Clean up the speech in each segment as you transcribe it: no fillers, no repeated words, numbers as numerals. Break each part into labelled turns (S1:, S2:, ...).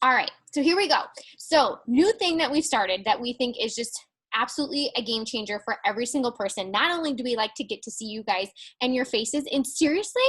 S1: All right, so here we go. So new thing that we've started that we think is just absolutely a game changer for every single person. Not only do we like to get to see you guys and your faces, and seriously,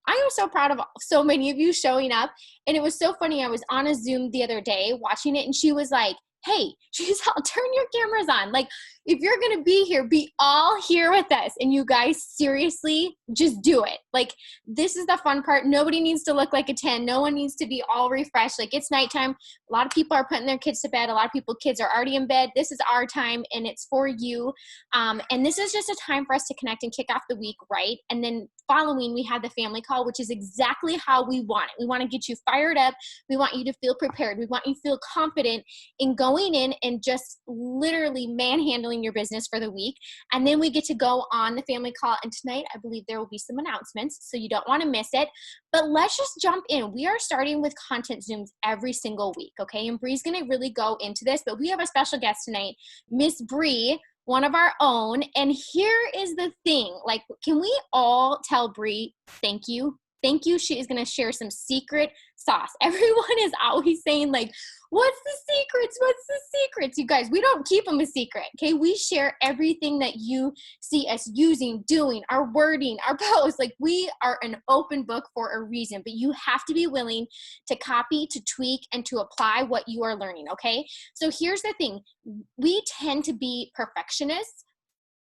S1: I am so proud of so many of you showing up. And it was so funny. I was on a Zoom the other day watching it, and she was like, hey, she's all, turn your cameras on. Like, if you're going to be here, be all here with us. And you guys, seriously, just do it. Like, this is the fun part. Nobody needs to look like a 10. No one needs to be all refreshed. Like, it's nighttime. A lot of people are putting their kids to bed. A lot of kids are already in bed. This is our time, and it's for you. And this is just a time for us to connect and kick off the week, right? And then following, we have the family call, which is exactly how we want it. We want to get you fired up. We want you to feel prepared. We want you to feel confident in going in and just literally manhandling your business for the week. And then we get to go on the family call. And tonight, I believe there will be some announcements, so you don't want to miss it. But let's just jump in. We are starting with content Zooms every single week, okay? And Bree's going to really go into this, but we have a special guest tonight, Miss Bree, one of our own. And here is the thing, like, can we all tell Bree, thank you? Thank you. She is going to share some secret sauce. Everyone is always saying, like, what's the secrets? What's the secrets? You guys, we don't keep them a secret, okay? We share everything that you see us using, doing, our wording, our posts. Like, we are an open book for a reason, but you have to be willing to copy, to tweak, and to apply what you are learning, okay? So here's the thing. We tend to be perfectionists.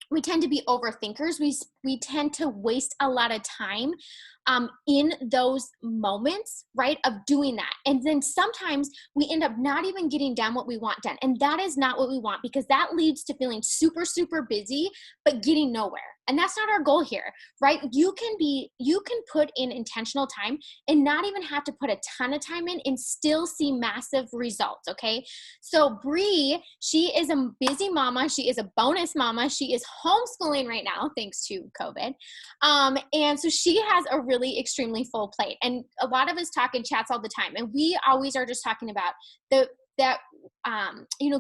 S1: We tend to be overthinkers. We tend to waste a lot of time in those moments, right, of doing that. And then sometimes we end up not even getting done what we want done. And that is not what we want, because that leads to feeling super, super busy, but getting nowhere. And that's not our goal here, right? You can put in intentional time and not even have to put a ton of time in and still see massive results, okay? So Bree, she is a busy mama. She is a bonus mama. She is homeschooling right now, thanks to COVID. And so she has a really extremely full plate. And a lot of us talk in chats all the time. And we always are just talking about that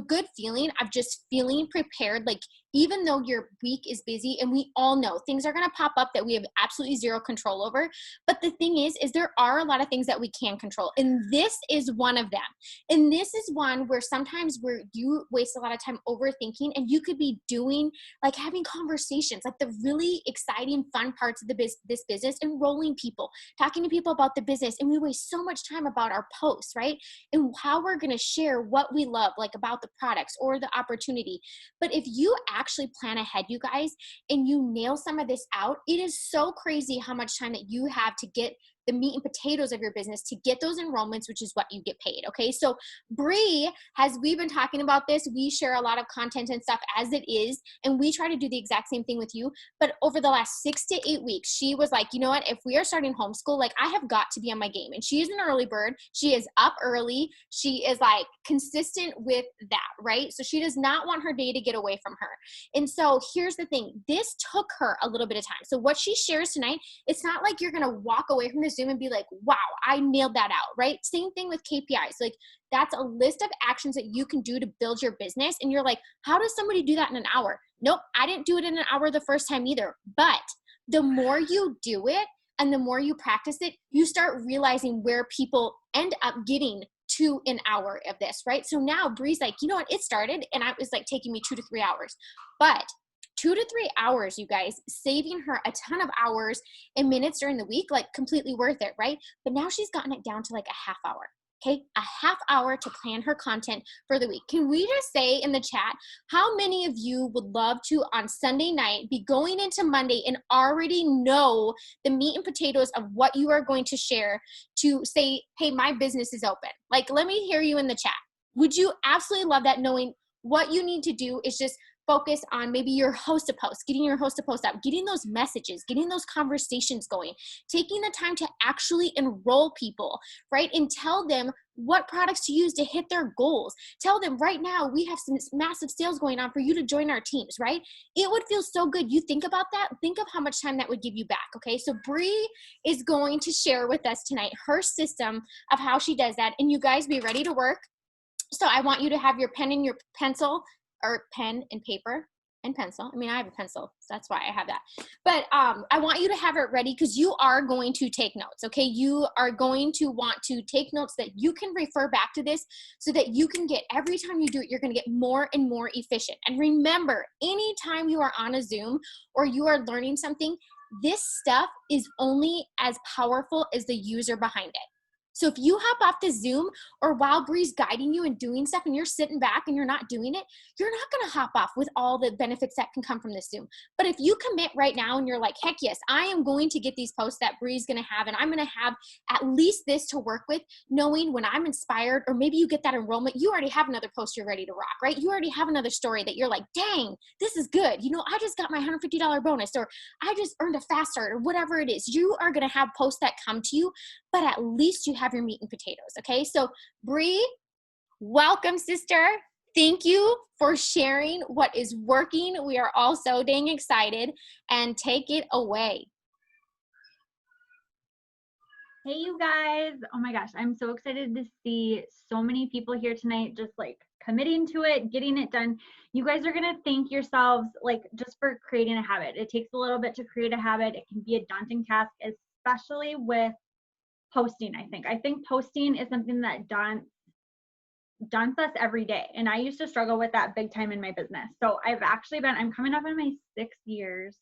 S1: good feeling of just feeling prepared. Like, even though your week is busy, and we all know things are going to pop up that we have absolutely zero control over. But the thing is there are a lot of things that we can control. And this is one of them. And this is one where sometimes you waste a lot of time overthinking, and you could be doing, like, having conversations, like the really exciting, fun parts of this business, enrolling people, talking to people about the business. And we waste so much time about our posts, right? And how we're going to share what we love, like about the products or the opportunity. But if you actually plan ahead, you guys, and you nail some of this out, it is so crazy how much time that you have to get the meat and potatoes of your business, to get those enrollments, which is what you get paid. Okay. So Bree, we've been talking about this. We share a lot of content and stuff as it is, and we try to do the exact same thing with you. But over the last 6 to 8 weeks, she was like, you know what, if we are starting homeschool, like, I have got to be on my game. And she is an early bird. She is up early. She is like consistent with that, right? So she does not want her day to get away from her. And so here's the thing. This took her a little bit of time. So what she shares tonight, it's not like you're going to walk away from this Zoom and be like, wow, I nailed that out, right? Same thing with KPIs. Like, that's a list of actions that you can do to build your business. And you're like, how does somebody do that in an hour? Nope, I didn't do it in an hour the first time either. But the more you do it and the more you practice it, you start realizing where people end up getting to an hour of this, right? So now Bree's like, you know what, it started and it was like taking me 2 to 3 hours. But 2 to 3 hours, you guys, saving her a ton of hours and minutes during the week, like, completely worth it, right? But now she's gotten it down to like a half hour, okay? A half hour to plan her content for the week. Can we just say in the chat, how many of you would love to, on Sunday night, be going into Monday and already know the meat and potatoes of what you are going to share, to say, hey, my business is open? Like, let me hear you in the chat. Would you absolutely love that, knowing what you need to do is just focus on maybe your host to post, getting your host to post out, getting those messages, getting those conversations going, taking the time to actually enroll people, right? And tell them what products to use to hit their goals. Tell them right now, we have some massive sales going on for you to join our teams, right? It would feel so good. You think about that. Think of how much time that would give you back, okay? So Bree is going to share with us tonight her system of how she does that. And you guys, be ready to work. So I want you to have your pen and your pencil, or pen and paper and pencil. I mean, I have a pencil, so that's why I have that. But I want you to have it ready because you are going to take notes, okay? You are going to want to take notes that you can refer back to this so that you can get, every time you do it, you're going to get more and more efficient. And remember, anytime you are on a Zoom or you are learning something, this stuff is only as powerful as the user behind it. So if you hop off the Zoom or while Bree's guiding you and doing stuff and you're sitting back and you're not doing it, you're not going to hop off with all the benefits that can come from this Zoom. But if you commit right now and you're like, heck yes, I am going to get these posts that Bree's going to have, and I'm going to have at least this to work with, knowing when I'm inspired, or maybe you get that enrollment, you already have another post you're ready to rock, right? You already have another story that you're like, dang, this is good. You know, I just got my $150 bonus, or I just earned a fast start, or whatever it is. You are going to have posts that come to you, but at least you have your meat and potatoes, okay? So Bree, welcome, sister. Thank you for sharing what is working. We are all so dang excited, and take it away.
S2: Hey, you guys. Oh my gosh, I'm so excited to see so many people here tonight just like committing to it, getting it done. You guys are going to thank yourselves like just for creating a habit. It takes a little bit to create a habit. It can be a daunting task, especially with posting. I think posting is something that daunts us every day. And I used to struggle with that big time in my business. So I'm coming up on my 6 years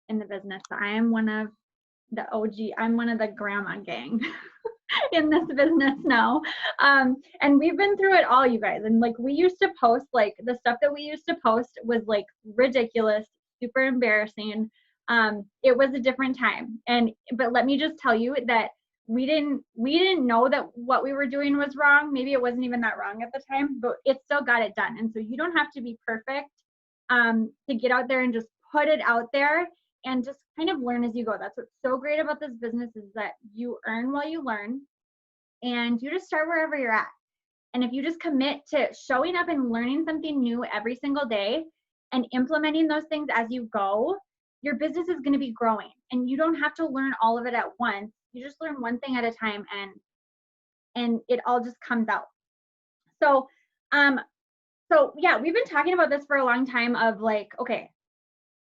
S2: in the business. I am one of the OG, I'm one of the grandma gang in this business now. And we've been through it all, you guys. And like, we used to post, like the stuff that we used to post was like ridiculous, super embarrassing. It was a different time. But let me just tell you that we didn't know that what we were doing was wrong. Maybe it wasn't even that wrong at the time, but it still got it done. And so you don't have to be perfect to get out there and just put it out there and just kind of learn as you go. That's what's so great about this business, is that you earn while you learn, and you just start wherever you're at. And if you just commit to showing up and learning something new every single day and implementing those things as you go, your business is going to be growing, and you don't have to learn all of it at once. You just learn one thing at a time, and it all just comes out. So yeah, we've been talking about this for a long time of like, okay,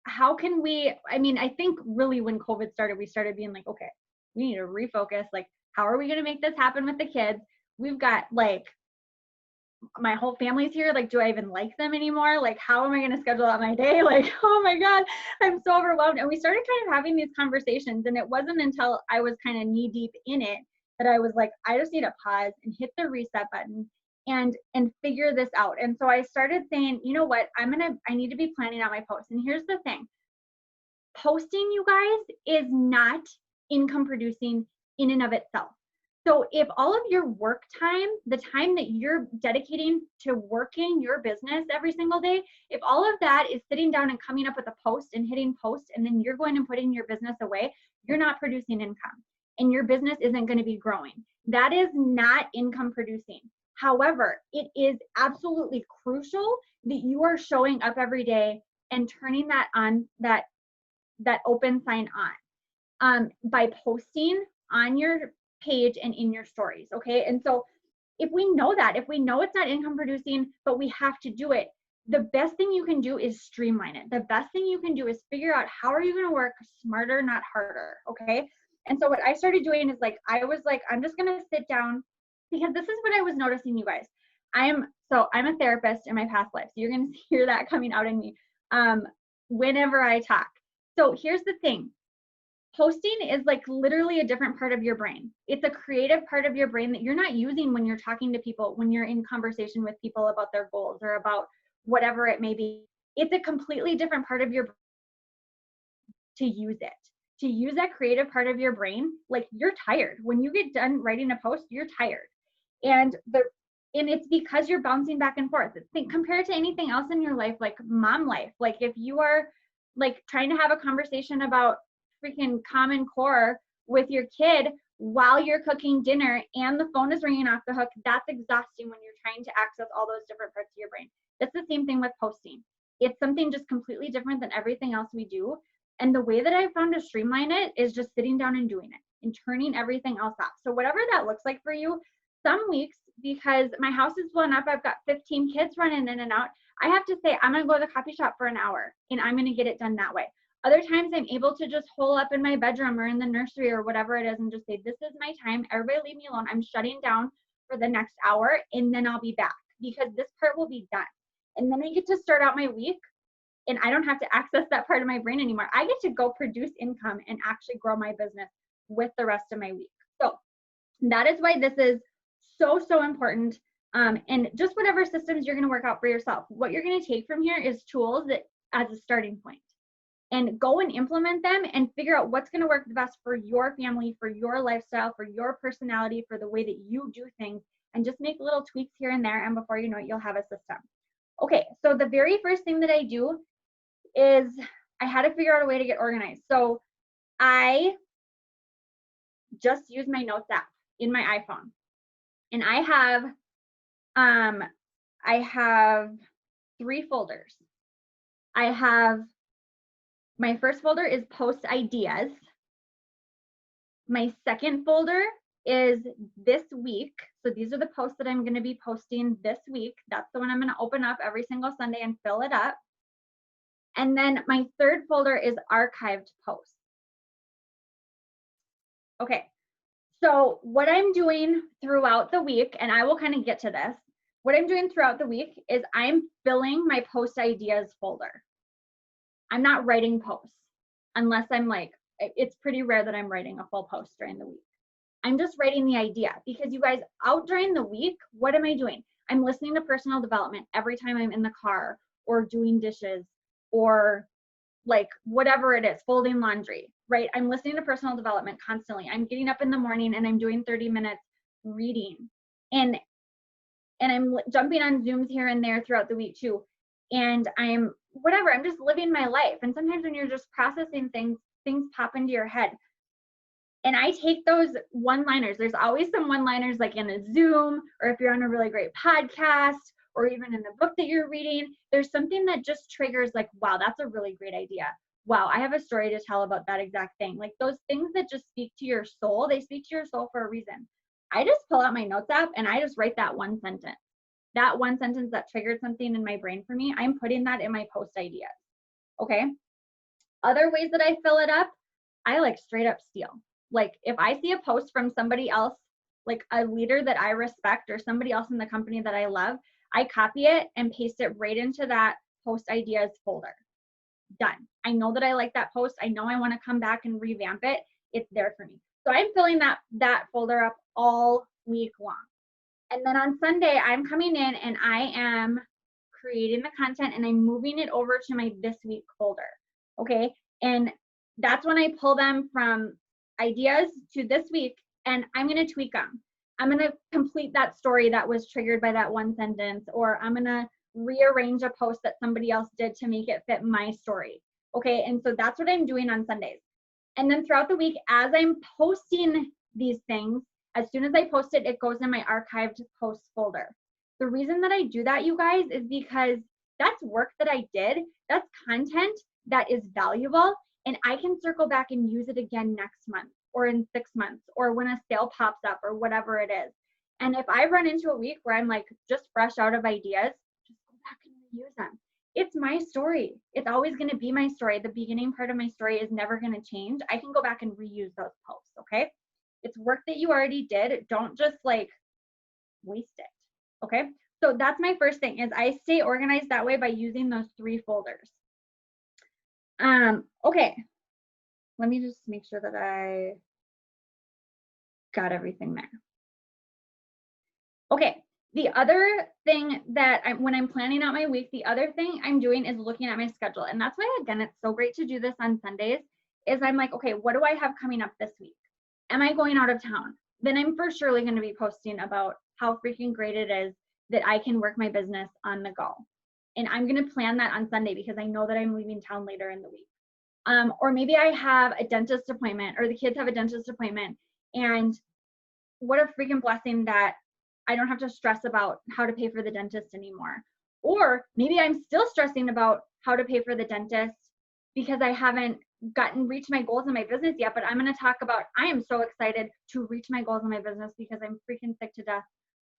S2: how can we, I think really when COVID started, we started being like, okay, we need to refocus. Like, how are we going to make this happen with the kids? We've got like, my whole family's here. Like, do I even like them anymore? Like, how am I going to schedule out my day? Like, oh my God, I'm so overwhelmed. And we started kind of having these conversations, and it wasn't until I was kind of knee deep in it that I was like, I just need to pause and hit the reset button and figure this out. And so I started saying, you know what, I need to be planning out my posts. And here's the thing. Posting, you guys, is not income producing in and of itself. So if all of your work time, the time that you're dedicating to working your business every single day, if all of that is sitting down and coming up with a post and hitting post, and then you're going and putting your business away, you're not producing income, and your business isn't going to be growing. That is not income producing. However, it is absolutely crucial that you are showing up every day and turning that on, that open sign on, by posting on your page and in your stories. Okay. And so if we know it's not income producing, but we have to do it, the best thing you can do is streamline it. The best thing you can do is figure out, how are you going to work smarter, not harder? Okay. And so what I started doing is like, I was like, I'm just going to sit down, because this is what I was noticing, you guys. I'm a therapist in my past life. So you're going to hear that coming out in me whenever I talk. So here's the thing. Posting is like literally a different part of your brain. It's a creative part of your brain that you're not using when you're talking to people, when you're in conversation with people about their goals or about whatever it may be. It's a completely different part of your brain to use it. To use that creative part of your brain, like, you're tired. When you get done writing a post, you're tired. And it's because you're bouncing back and forth. Compared to anything else in your life, like mom life, like if you are like trying to have a conversation about freaking Common Core with your kid while you're cooking dinner and the phone is ringing off the hook, that's exhausting when you're trying to access all those different parts of your brain. It's the same thing with posting. It's something just completely different than everything else we do. And the way that I've found to streamline it is just sitting down and doing it and turning everything else off. So whatever that looks like for you, some weeks because my house is blown up. I've got 15 kids running in and out. I have to say, I'm going to go to the coffee shop for an hour and I'm going to get it done that way. Other times I'm able to just hole up in my bedroom or in the nursery or whatever it is and just say, this is my time. Everybody leave me alone. I'm shutting down for the next hour and then I'll be back because this part will be done. And then I get to start out my week and I don't have to access that part of my brain anymore. I get to go produce income and actually grow my business with the rest of my week. So that is why this is so, so important. And just whatever systems you're going to work out for yourself, what you're going to take from here is tools that as a starting point and go and implement them and figure out what's going to work the best for your family, for your lifestyle, for your personality, for the way that you do things, and just make little tweaks here and there. And before you know it, you'll have a system. Okay, so the very first thing that I do is I had to figure out a way to get organized. So I just use my Notes app in my iPhone. And I have 3 folders. My first folder is post ideas. My second folder is this week. So these are the posts that I'm going to be posting this week. That's the one I'm going to open up every single Sunday and fill it up. And then my third folder is archived posts. Okay, so what I'm doing throughout the week, and I will kind of get to this, what I'm doing throughout the week is I'm filling my post ideas folder. I'm not writing posts unless I'm like, it's pretty rare that I'm writing a full post during the week. I'm just writing the idea because you guys, out during the week, what am I doing? I'm listening to personal development every time I'm in the car or doing dishes or like whatever it is, folding laundry, right? I'm listening to personal development constantly. I'm getting up in the morning and I'm doing 30 minutes reading and I'm jumping on Zooms here and there throughout the week too. And I'm just living my life. And sometimes when you're just processing things pop into your head. And I take those one-liners. There's always some one-liners like in a Zoom or if you're on a really great podcast or even in the book that you're reading, there's something that just triggers like, wow, that's a really great idea. Wow, I have a story to tell about that exact thing. Like those things that just speak to your soul, they speak to your soul for a reason. I just pull out my Notes app and I just write that one sentence. That one sentence that triggered something in my brain for me, I'm putting that in my post ideas. Okay. Other ways that I fill it up, I like straight up steal. Like if I see a post from somebody else, like a leader that I respect or somebody else in the company that I love, I copy it and paste it right into that post ideas folder. Done. I know that I like that post. I know I want to come back and revamp it. It's there for me. So I'm filling that folder up all week long. And then on Sunday, I'm coming in and I am creating the content and I'm moving it over to my this week folder. Okay. And that's when I pull them from ideas to this week and I'm going to tweak them. I'm going to complete that story that was triggered by that one sentence, or I'm going to rearrange a post that somebody else did to make it fit my story. Okay. And so that's what I'm doing on Sundays. And then throughout the week, as I'm posting these things, as soon as I post it, it goes in my archived posts folder. The reason that I do that, you guys, is because that's work that I did. That's content that is valuable. And I can circle back and use it again next month or in 6 months or when a sale pops up or whatever it is. And if I run into a week where I'm like just fresh out of ideas, just go back and reuse them. It's my story. It's always going to be my story. The beginning part of my story is never going to change. I can go back and reuse those posts, okay? It's work that you already did. Don't just like waste it, okay? So that's my first thing is I stay organized that way by using those 3 folders. Okay, let me just make sure that I got everything there. Okay, the other thing that when I'm planning out my week, the other thing I'm doing is looking at my schedule. And that's why, again, it's so great to do this on Sundays is I'm like, okay, what do I have coming up this week? Am I going out of town? Then I'm for surely going to be posting about how freaking great it is that I can work my business on the go. And I'm going to plan that on Sunday because I know that I'm leaving town later in the week. Or maybe I have a dentist appointment or the kids have a dentist appointment. And what a freaking blessing that I don't have to stress about how to pay for the dentist anymore. Or maybe I'm still stressing about how to pay for the dentist because I haven't reached my goals in my business yet, but I'm going to talk about, I am so excited to reach my goals in my business because I'm freaking sick to death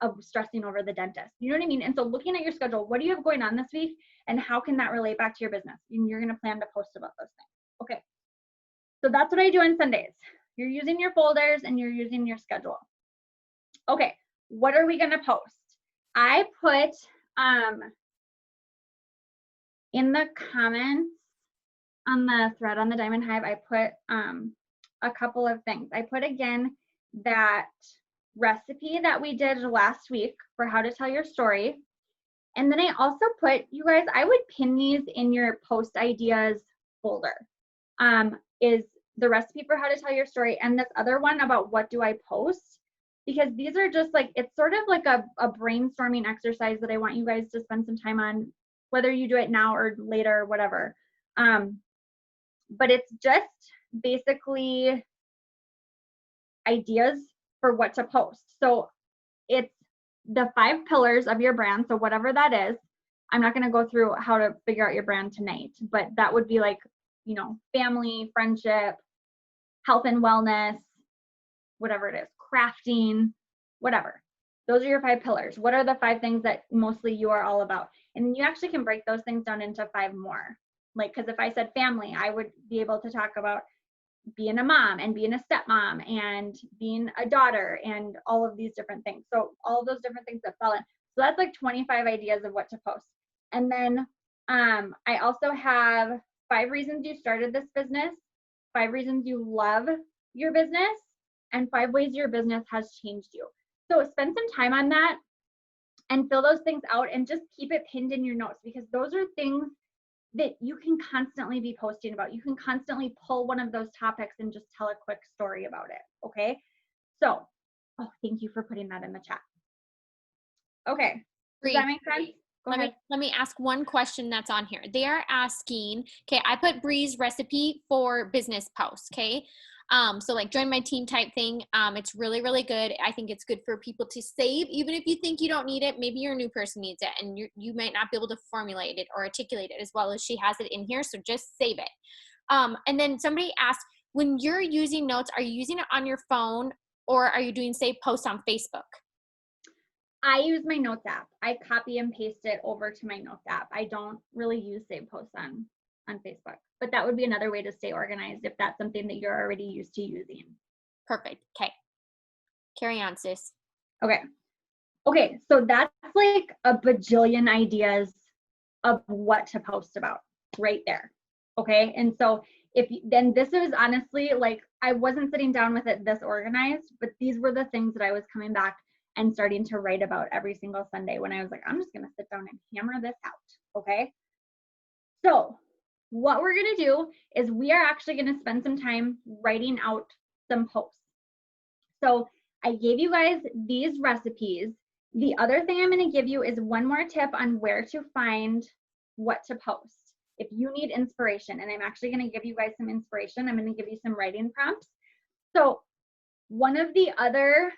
S2: of stressing over the dentist. You know what I mean? And so looking at your schedule, what do you have going on this week and how can that relate back to your business? And you're going to plan to post about those things. Okay. So that's what I do on Sundays. You're using your folders and you're using your schedule. Okay. What are we going to post? I put in the comments on the thread on the Diamond Hive, I put a couple of things. I put again that recipe that we did last week for how to tell your story. And then I also put, you guys, I would pin these in your post ideas folder. Is the recipe for how to tell your story and this other one about what do I post? Because these are just like, it's sort of like a brainstorming exercise that I want you guys to spend some time on, whether you do it now or later, whatever. But it's just basically ideas for what to post. So it's the 5 pillars of your brand. So whatever that is, I'm not going to go through how to figure out your brand tonight, but that would be like, you know, family, friendship, health and wellness, whatever it is, crafting, whatever. Those are your 5 pillars. What are the 5 things that mostly you are all about? And you actually can break those things down into 5 more. Like, because if I said family, I would be able to talk about being a mom and being a stepmom and being a daughter and all of these different things. So all of those different things that fall in. So that's like 25 ideas of what to post. And then I also have 5 reasons you started this business, 5 reasons you love your business, and 5 ways your business has changed you. So spend some time on that and fill those things out and just keep it pinned in your notes, because those are things that you can constantly be posting about. You can constantly pull one of those topics and just tell a quick story about it. Okay. So, oh, thank you for putting that in the chat. Okay. Does that make sense?
S1: Let me ask one question that's on here. They are asking, okay, I put Bree's recipe for business posts. Okay. So like join my team type thing. It's really, really good. I think it's good for people to save, even if you think you don't need it. Maybe your new person needs it and you might not be able to formulate it or articulate it as well as she has it in here. So just save it. And then somebody asked, when you're using notes, are you using it on your phone or are you doing save posts on Facebook?
S2: I use my notes app. I copy and paste it over to my notes app. I don't really use save posts on Facebook, but that would be another way to stay organized if that's something that you're already used to using.
S1: Perfect. Okay. Carry on, sis.
S2: Okay. So that's like a bajillion ideas of what to post about right there. Okay. And so then this is honestly like, I wasn't sitting down with it this organized, but these were the things that I was coming back and starting to write about every single Sunday when I was like, I'm just going to sit down and hammer this out. Okay. So what we're going to do is we are actually going to spend some time writing out some posts. So I gave you guys these recipes. The other thing I'm going to give you is one more tip on where to find what to post. If you need inspiration, and I'm actually going to give you guys some inspiration, I'm going to give you some writing prompts. So one of the other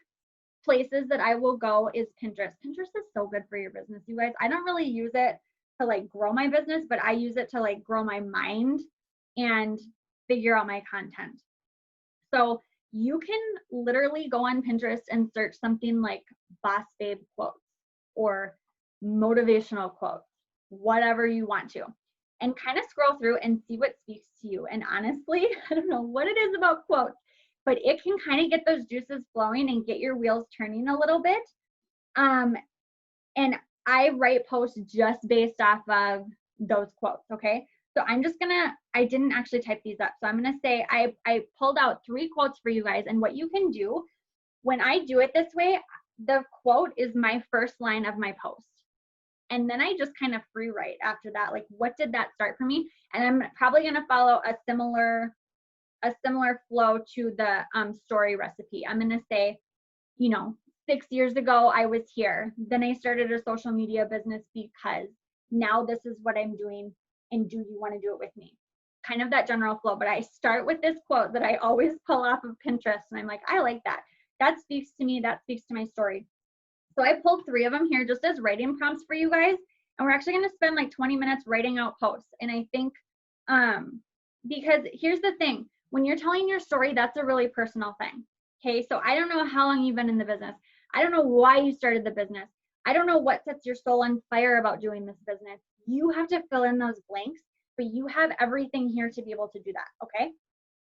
S2: places that I will go is Pinterest. Pinterest is so good for your business, you guys. I don't really use it to like grow my business, but I use it to like grow my mind and figure out my content. So you can literally go on Pinterest and search something like Boss Babe quotes or motivational quotes, whatever you want to, and kind of scroll through and see what speaks to you. And honestly, I don't know what it is about quotes, but it can kind of get those juices flowing and get your wheels turning a little bit. And I write posts just based off of those quotes, okay? So I'm just gonna, I didn't actually type these up. So I'm gonna say, I pulled out 3 quotes for you guys. And what you can do, when I do it this way, the quote is my first line of my post. And then I just kind of free write after that. Like, what did that start for me? And I'm probably gonna follow a similar flow to the story recipe. I'm gonna say, you know, 6 years ago, I was here. Then I started a social media business because now this is what I'm doing. And do you want to do it with me? Kind of that general flow. But I start with this quote that I always pull off of Pinterest. And I'm like, I like that. That speaks to me. That speaks to my story. So I pulled 3 of them here just as writing prompts for you guys. And we're actually going to spend like 20 minutes writing out posts. And I think, because here's the thing, when you're telling your story, that's a really personal thing. Okay. So I don't know how long you've been in the business. I don't know why you started the business. I don't know what sets your soul on fire about doing this business. You have to fill in those blanks, but you have everything here to be able to do that. Okay.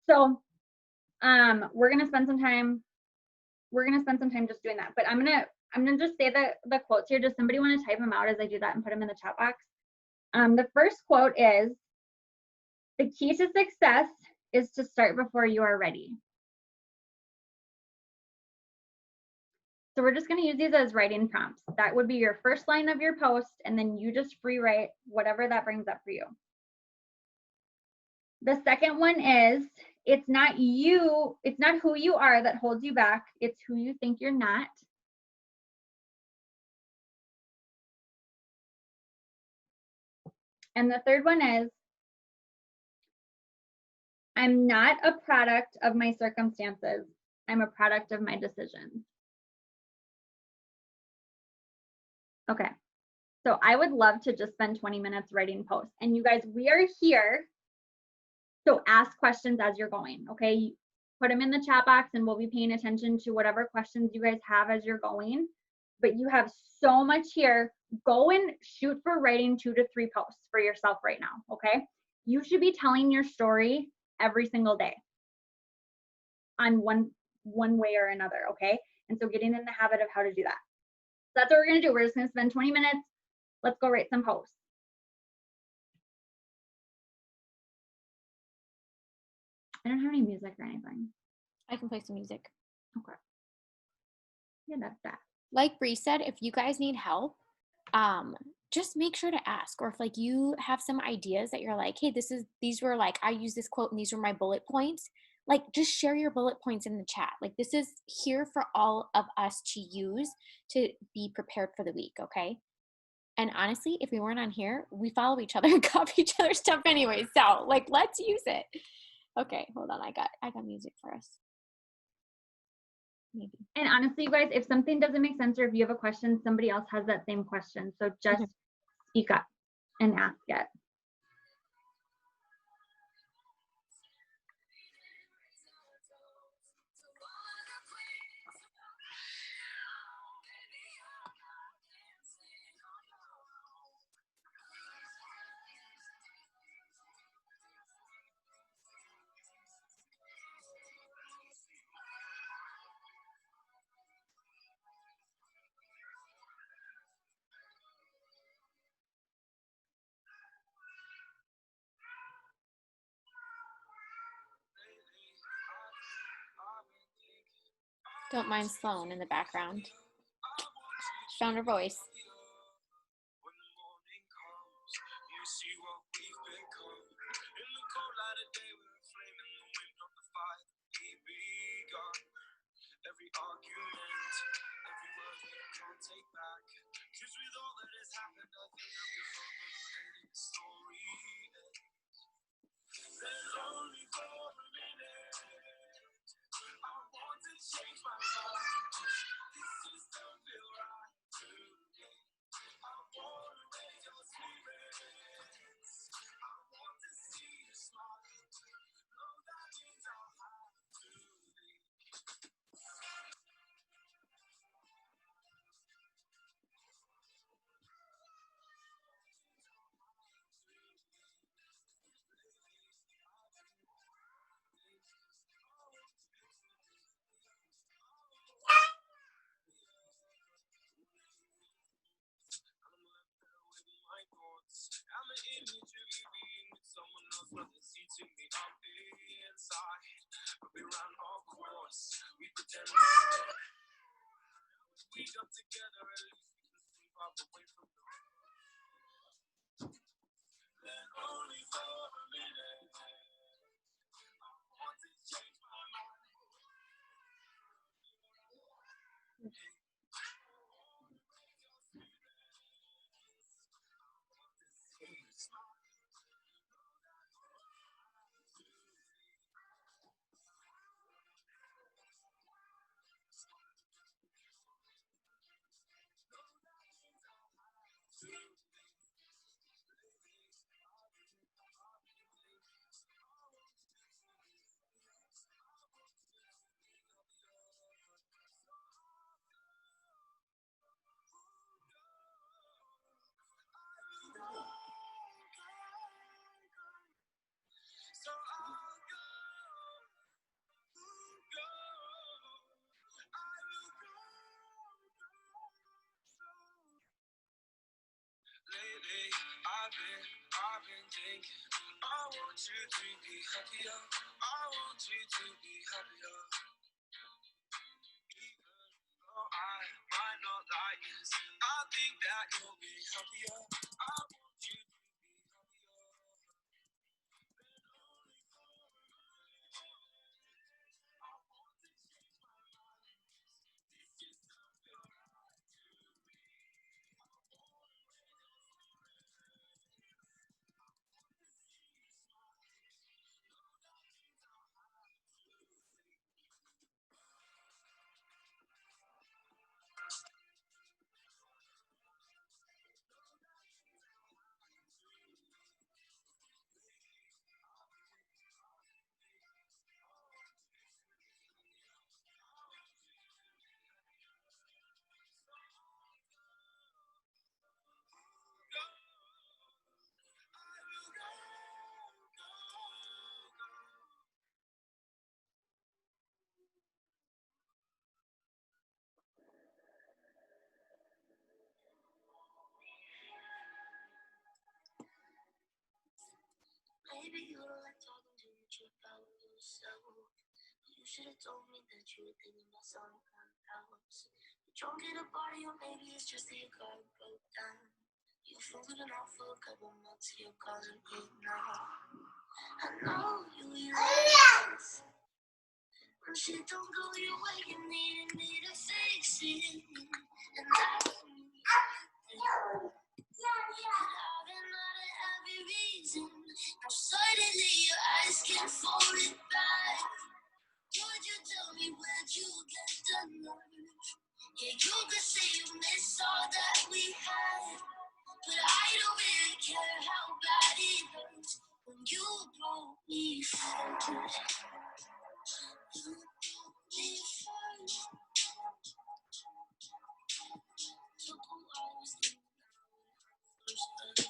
S2: So we're gonna spend some time just doing that. But I'm gonna just say the quotes here. Does somebody want to type them out as I do that and put them in the chat box? The first quote is, "The key to success is to start before you are ready." So we're just going to use these as writing prompts. That would be your first line of your post, and then you just free write whatever that brings up for you. The second one is, it's not who you are that holds you back, it's who you think you're not. And the third one is, I'm not a product of my circumstances, I'm a product of my decisions. Okay, so I would love to just spend 20 minutes writing posts. And you guys, we are here. So ask questions as you're going, okay? Put them in the chat box and we'll be paying attention to whatever questions you guys have as you're going. But you have so much here. Go and shoot for writing 2 to 3 posts for yourself right now, okay? You should be telling your story every single day on one way or another, okay? And so getting in the habit of how to do that. So that's what we're gonna do. We're just gonna spend 20 minutes. Let's go write some posts. I don't have any music or anything.
S1: I can play some music.
S2: Okay. Yeah, that's that.
S1: Like Bree said, if you guys need help, just make sure to ask. Or if like you have some ideas that you're like, hey, these were like, I use this quote and these were my bullet points. Like just share your bullet points in the chat. Like this is here for all of us to use to be prepared for the week, okay? And honestly, if we weren't on here, we follow each other and copy each other's stuff anyway. So like, let's use it. Okay, hold on. I got music for us. Maybe.
S2: And honestly, you guys, if something doesn't make sense or if you have a question, somebody else has that same question. So just speak up and ask it.
S1: Don't mind Sloan in the background. Found her voice.
S3: I've been thinking, I want you to be happier. I want you to be happier. Even though I might not like this, I think that you'll be happier. I want you to be happier. Then only for a minute, I want to change my mind. This just don't feel right to me. I wanna raise your spirits. I want to see you smile. No, that means I'll have to say. Maybe you don't like talking too much about yourself. You should have told me that you were thinking about someone else. You're drunk at a party, or maybe it's just that your car broke down. You've been off for a couple months, you're calling me now. I know you like this. When shit don't go your way, you need to fix it. And that's me. I've been out of every reason. Now suddenly you're asking for it back. Could you tell me where'd you get the nerve? Yeah, you could say you miss all that we had, but I don't really care how bad it hurts when you broke me first. You broke me first. Took a while, was thinking first hurt.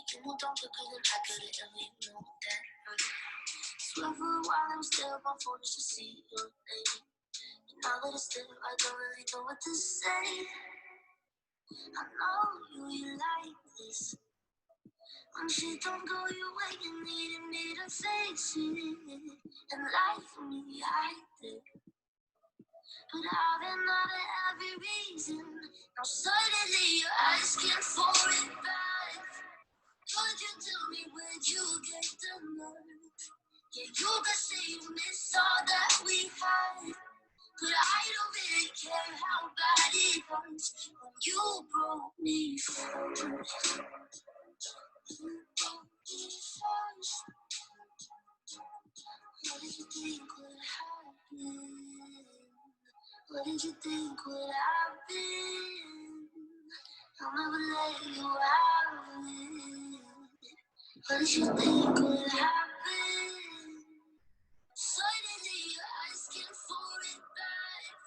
S3: You moved on quicker than I could've ever known that hurt. Swear for a while I was still on my phone just to see your name. And now that it's still, I don't really know what to say. I know you like this. When shit don't go your way, you need me to fix it. And life me, I did. But I've been out of every reason. Now suddenly you're asking for it back. Could you tell me where'd you get the nerve? Yeah, you could say you miss all that we had, but I don't really care how bad it hurts when you broke me first. You broke me first. What did you think would happen? What did you think would happen? I'll never let you have it. What did you think would happen? Suddenly you're asking for it back.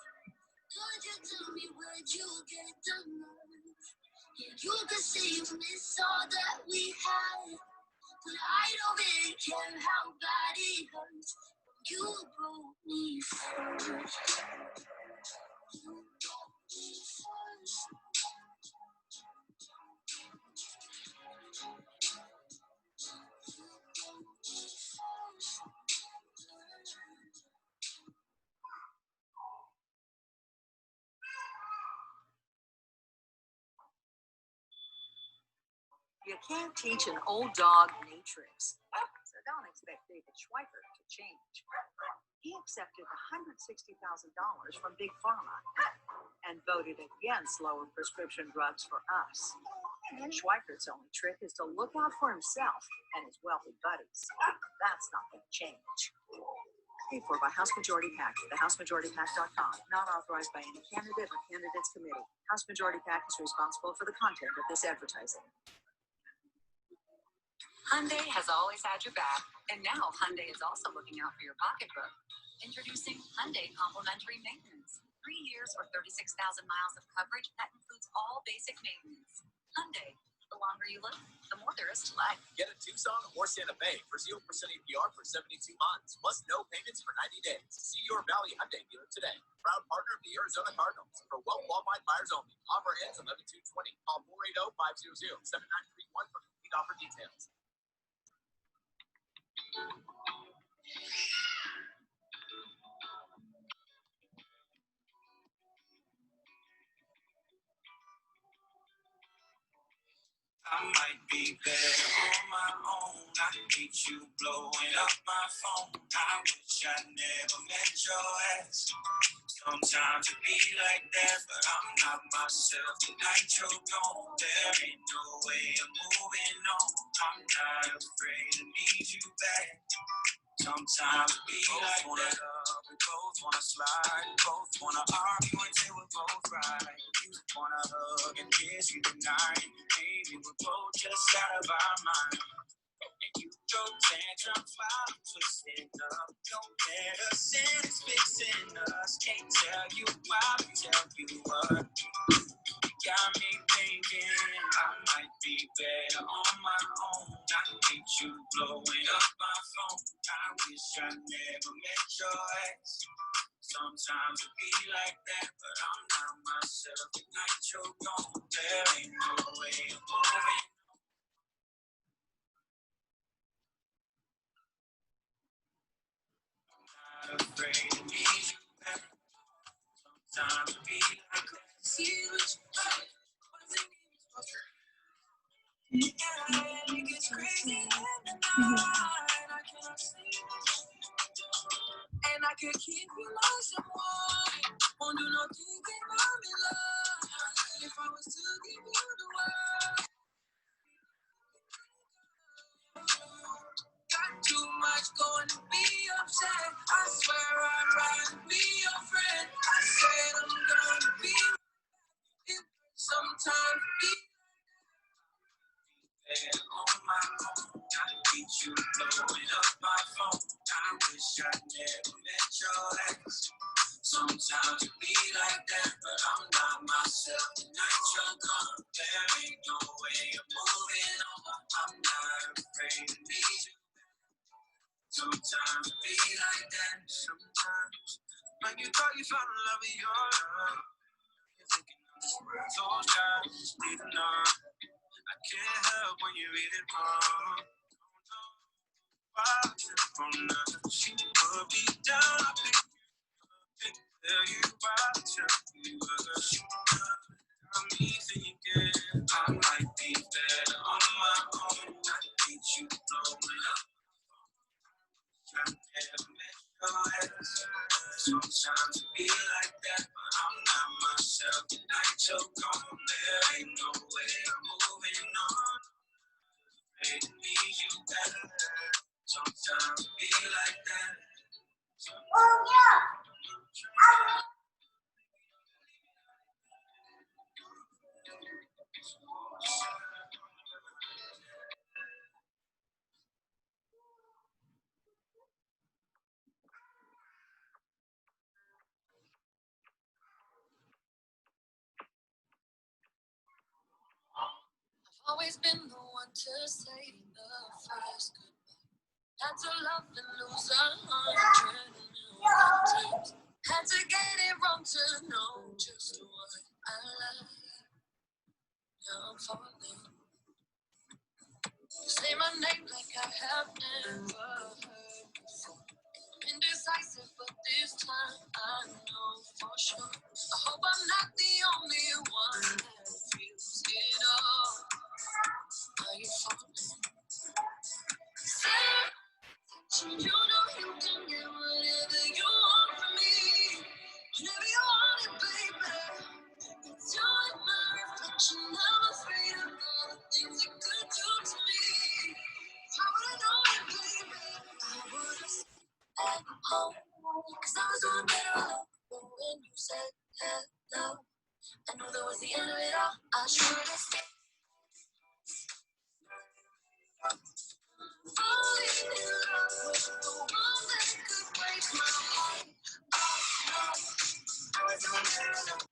S3: Could you tell me where'd you get the nerve? Yeah, you could say you miss all that we had, but I don't really care how bad it hurts when you broke me first. You broke me first. You broke me first.
S4: You can't teach an old dog new tricks, so don't expect David Schweikert to change. He accepted $160,000 from Big Pharma and voted against lower prescription drugs for us. Schweikert's only trick is to look out for himself and his wealthy buddies. That's not going to change. Paid for by House Majority PAC, theHouseMajorityPAC.com, not authorized by any candidate or candidates committee. House Majority PAC is responsible for the content of this advertising.
S5: Hyundai has always had your back, and now Hyundai is also looking out for your pocketbook. Introducing Hyundai Complimentary Maintenance. 3 years or 36,000 miles of coverage that includes all basic maintenance. Hyundai, the longer you live, the more there is to life.
S6: Get a Tucson or Santa Fe for 0% APR for 72 months, plus no payments for 90 days. See your Valley Hyundai dealer today. Proud partner of the Arizona Cardinals. For well-qualified buyers only. Offer ends 11/2/20. Call 480-500-7931 for $50 for details.
S3: I might be there on my own. I hate you blowing up my phone. I wish I never met your ass. Sometimes it be like that, but I'm not myself. Tonight you're gone. There ain't no way of moving on. I'm not afraid to need you back. Sometimes it be both like wanna that. Love, we both wanna slide, both wanna argue until we're both right. You wanna hug and kiss me tonight. Maybe we're both just out of our mind. And you throw tantrums while I'm twisting up. Don't let us in, it's fixing us. Can't tell you why, but tell you what. You got me thinking I might be better on my own. I hate you blowing up my phone. I wish I never met your ex. Sometimes it be like that, but I'm not myself. Tonight you're gone. There ain't no way of moving. Not afraid to need you back. Sometimes it be like that. See what you like. Yeah, it gets crazy in the night. I cannot sleep. And I could keep you nice and warm. Won't do no thinking about me, love. If I was to give you the world. Got too much going to be upset. I swear I'd rather be your friend. I said I'm gonna be with you. Sometimes be there on my own. I hate you blowing up my phone. I wish I never met your ex. Sometimes it be like that, but I'm not myself. Tonight you're gone. There ain't no way of moving on. I'm not afraid to need you. Sometimes it be like that. Sometimes when you thought you found love in your love, you're thinking of this world. Those times need enough. I can't help when you read it wrong. She put me down. I pick tell you why. Tell you got me thinking I might be better on my own. I hate you blowing up. I never met your ex. Sometimes it be like that, but I'm not myself. Tonight you're gone. There ain't no way I'm moving on. I need you better. Sometimes it be like that. Oh yeah.
S5: Always been the one to say the first goodbye. Had to love and lose 100 million times. Had to get it wrong to know just what I like. Now I'm falling. You say my name like I have never heard before. Indecisive, but this time I know for sure. I hope I'm not the only one that feels it all. Are you falling? You know you can get whatever you want from me. Whenever you want it, baby. It's you and my reflection. I'm afraid of all the things you could do to me. If I would've known it, baby, I would've stayed at home. 'Cause I was doing better alone. But when you said hello, I knew that was the end of it all. I should've stayed. Falling in love with the one that could break my heart. Oh no, I was doing better alone.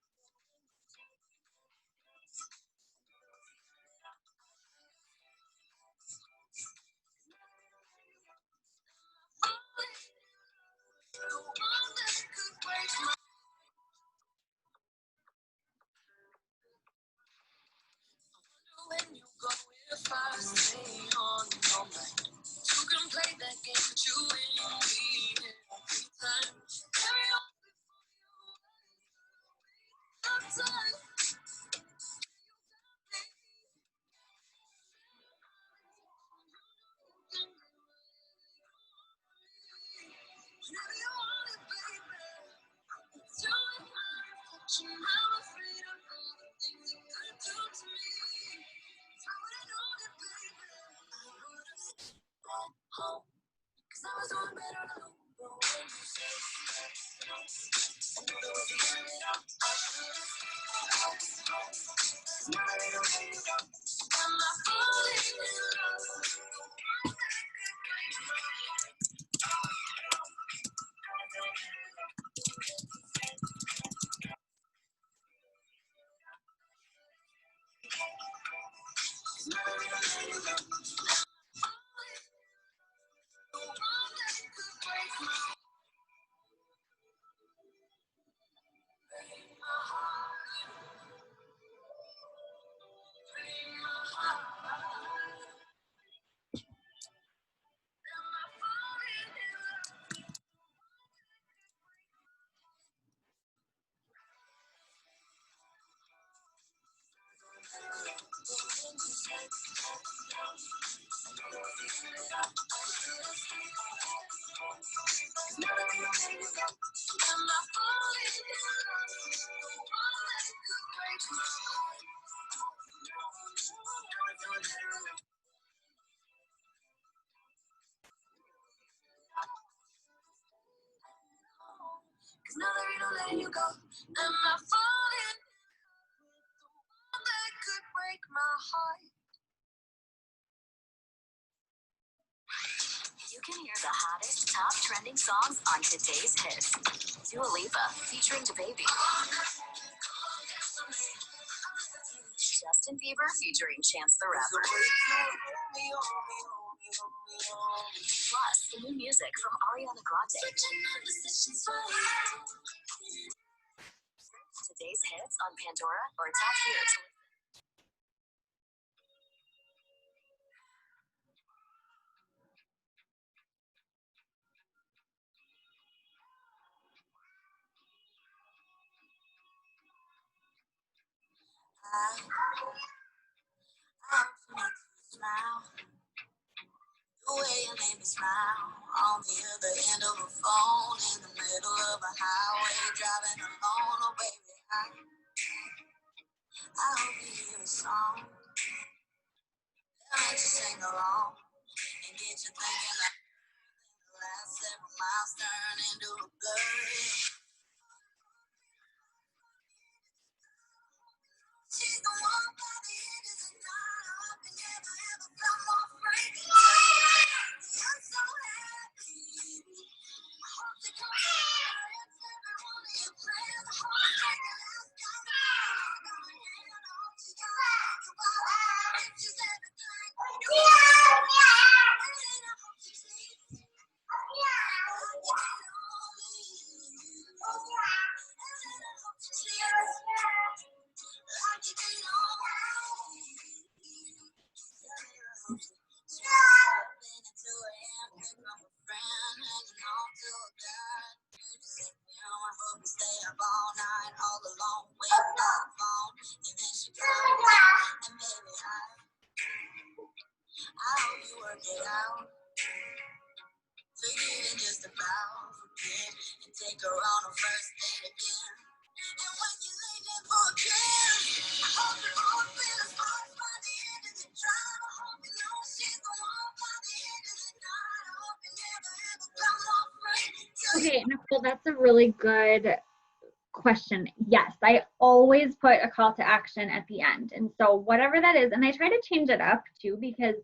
S5: Falling in the one that could break my heart. When you go, if I
S3: stay on your mind. You can play that game, but you win me every time. Carry on before you time. Whenever you want it, baby. It's you and my reflection. I'm afraid of all the things you could do to me. If I would've known it, baby, I would've stayed at home. 'Cause I was on better alone. But when you said no, I knew there was a limit. I should've stayed at home. 'Cause now that I don't let you go, I'm not falling in love. Cause now that I don't let you go, am I falling with the one that could break my heart?
S5: You can hear the hottest, top trending songs on today's hits. Dua Lipa featuring DaBaby. Justin Bieber featuring Chance the Rapper. Plus, the new music from Ariana Grande. Today's hits on Pandora or tap here to
S3: I hope you make me smile. The way you made me smile on the other end of a phone in the middle of a highway driving alone. Oh baby, I hope you hear a song that makes you sing along and get you thinking like the last 7 miles turn into a blur. She's the one by the end of the night. I hope you never ever felt more free. I'm so happy. I hope you come here and every one of your plans. I hope you take it last time. I hope you got your body. It's just everything. And I hope you sleep. I hope you get on me. And I hope you sleep. Take her on a first date again. And when you leave it for a kiss, I hope you won't feel as far by the end of the drive. I hope you know she's the one by the end of the night. I hope you never ever felt more free.
S2: Okay, Nicole, that's a really good question. Yes, I always put a call to action at the end. And so whatever that is, and I try to change it up too, because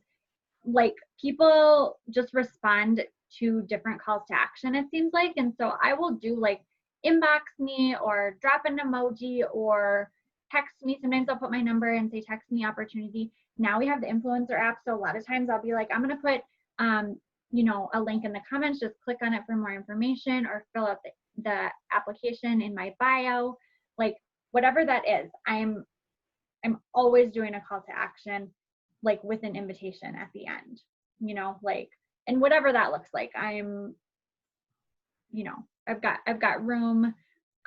S2: like people just respond to different calls to action, it seems like. And so I will do like inbox me or drop an emoji or text me. Sometimes I'll put my number and say text me opportunity. Now we have the influencer app, so a lot of times I'll be like, I'm going to put a link in the comments, just click on it for more information, or fill out the application in my bio, like whatever that is. I'm always doing a call to action like with an invitation at the end, you know, like, and whatever that looks like. I'm, you know, I've got room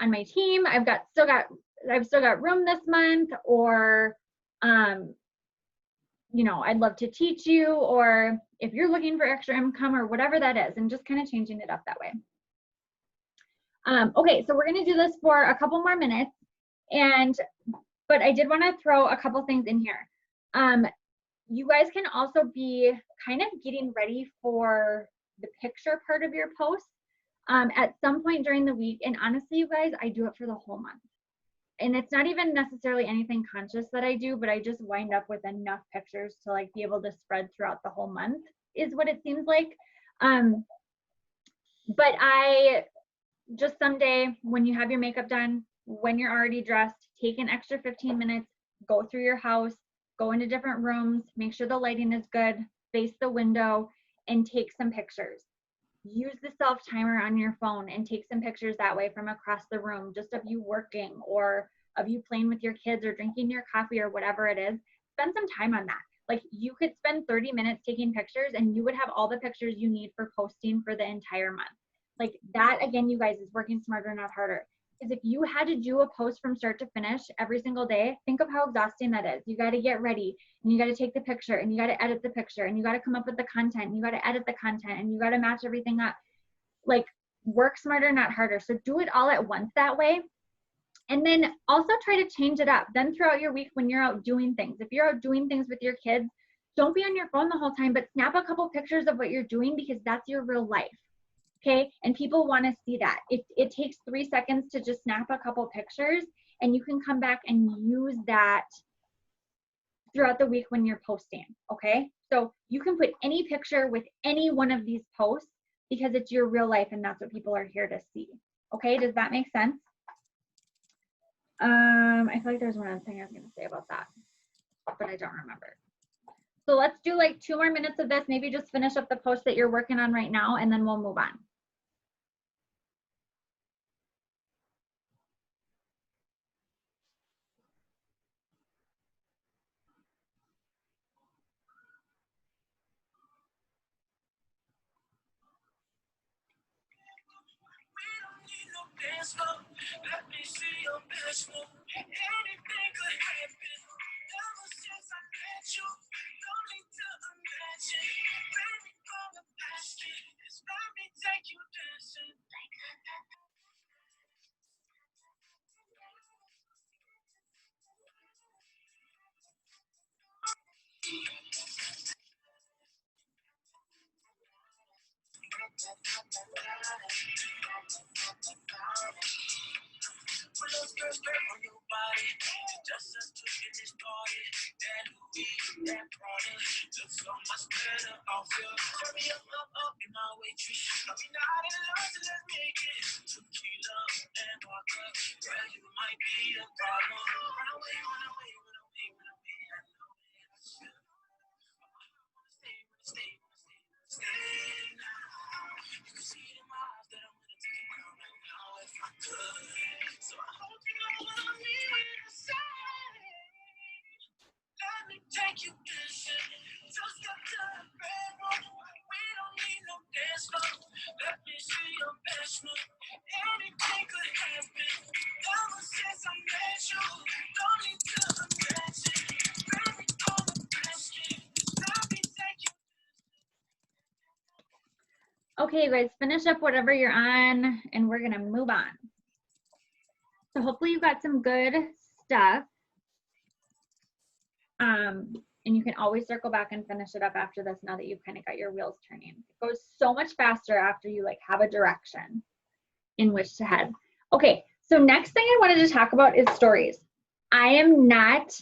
S2: on my team. I've still got room this month, or, you know, I'd love to teach you, or if you're looking for extra income or whatever that is, and just kind of changing it up that way. Okay, so we're gonna do this for a couple more minutes, but I did want to throw a couple things in here. You guys can also be kind of getting ready for the picture part of your post at some point during the week. And honestly, you guys, I do it for the whole month. And it's not even necessarily anything conscious that I do, but I just wind up with enough pictures to like be able to spread throughout the whole month, is what it seems like. But I just someday when you have your makeup done, when you're already dressed, take an extra 15 minutes, go through your house, go into different rooms, make sure the lighting is good, face the window, and take some pictures. Use the self timer on your phone and take some pictures that way from across the room, just of you working or of you playing with your kids or drinking your coffee or whatever it is. Spend some time on that. Like, you could spend 30 minutes taking pictures and you would have all the pictures you need for posting for the entire month. Like that, again, you guys, is working smarter, not harder. Is if you had to do a post from start to finish every single day, think of how exhausting that is. You got to get ready and you got to take the picture and you got to edit the picture and you got to come up with the content and you got to edit the content and you got to match everything up. Like, work smarter, not harder. So do it all at once that way. And then also try to change it up. Then throughout your week when you're out doing things, if you're out doing things with your kids, don't be on your phone the whole time, but snap a couple pictures of what you're doing, because that's your real life. Okay, and people want to see that. It takes 3 seconds to just snap a couple pictures, and you can come back and use that throughout the week when you're posting, okay? So you can put any picture with any one of these posts because it's your real life and that's what people are here to see, okay? Does that make sense? I feel like there's one other thing I was gonna say about that, but I don't remember. So let's do like 2 more minutes of this, maybe just finish up the post that you're working on right now, and then we'll move on.
S3: Let me see your best move. Anything could happen. Ever since I met you, no need to imagine. Baby, from the past, just let me take you dancing. Put those girls straight on your body. Just us two in this party. That Louis, that Prada. Look so much better off you. Turn me up in my waitress. I mean, not in love, so let's make it. Tequila and vodka. Girl, you might be a problem. Run away, run away, run away, run away. I know that I should. I wanna stay now. You can see it in my eyes that I wanna take it down right now if I could. So I hope you know what I mean to say. Let me take you dancing. Just up to the bedroom. We don't need no dance floor. Let me see your best move. Anything could happen. Ever since I met you, don't need to imagine. Baby, all the best. Let me take you.
S2: Okay, you guys, finish up whatever you're on and we're gonna move on. So hopefully you got some good stuff. And you can always circle back and finish it up after this now that you've kind of got your wheels turning. It goes so much faster after you like have a direction in which to head. Okay, so next thing I wanted to talk about is stories. I am not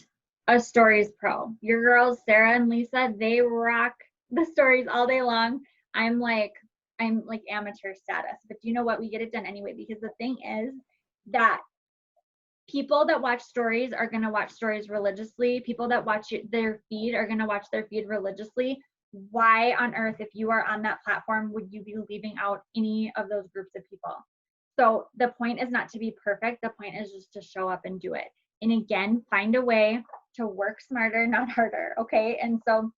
S2: a stories pro. Your girls, Sarah and Lisa, they rock the stories all day long. I'm like amateur status, but you know what? We get it done anyway, because the thing is that people that watch stories are going to watch stories religiously. People that watch their feed are going to watch their feed religiously. Why on earth, if you are on that platform, would you be leaving out any of those groups of people? So the point is not to be perfect. The point is just to show up and do it. And again, find a way to work smarter, not harder, okay? And so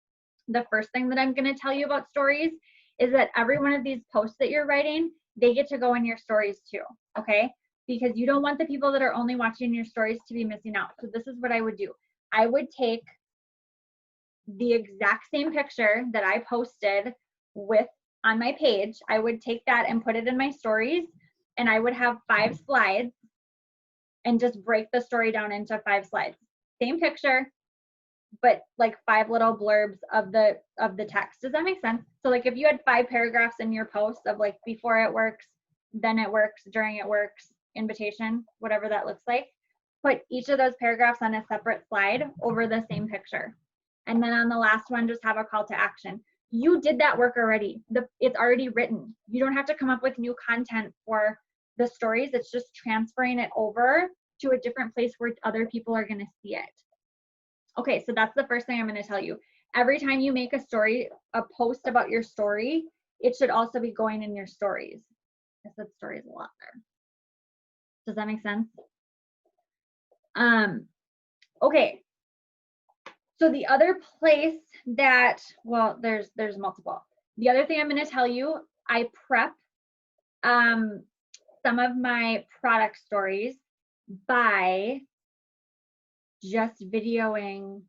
S2: the first thing that I'm going to tell you about stories is that every one of these posts that you're writing, they get to go in your stories too, okay? Because you don't want the people that are only watching your stories to be missing out. So this is what I would do. I would take the exact same picture that I posted with on my page. I would take that and put it in my stories, and I would have 5 slides and just break the story down into 5 slides. Same picture, but like 5 little blurbs of the text. Does that make sense? So like if you had 5 paragraphs in your post of like before it works, then it works, during it works, invitation, whatever that looks like, put each of those paragraphs on a separate slide over the same picture. And then on the last one, just have a call to action. You did that work already. It's already written. You don't have to come up with new content for the stories. It's just transferring it over to a different place where other people are going to see it. Okay, so that's the first thing I'm going to tell you. Every time you make a story, a post about your story, it should also be going in your stories. I said stories a lot there. Does that make sense? Okay. So the other place that, well, there's multiple. The other thing I'm going to tell you, I prep some of my product stories by just videoing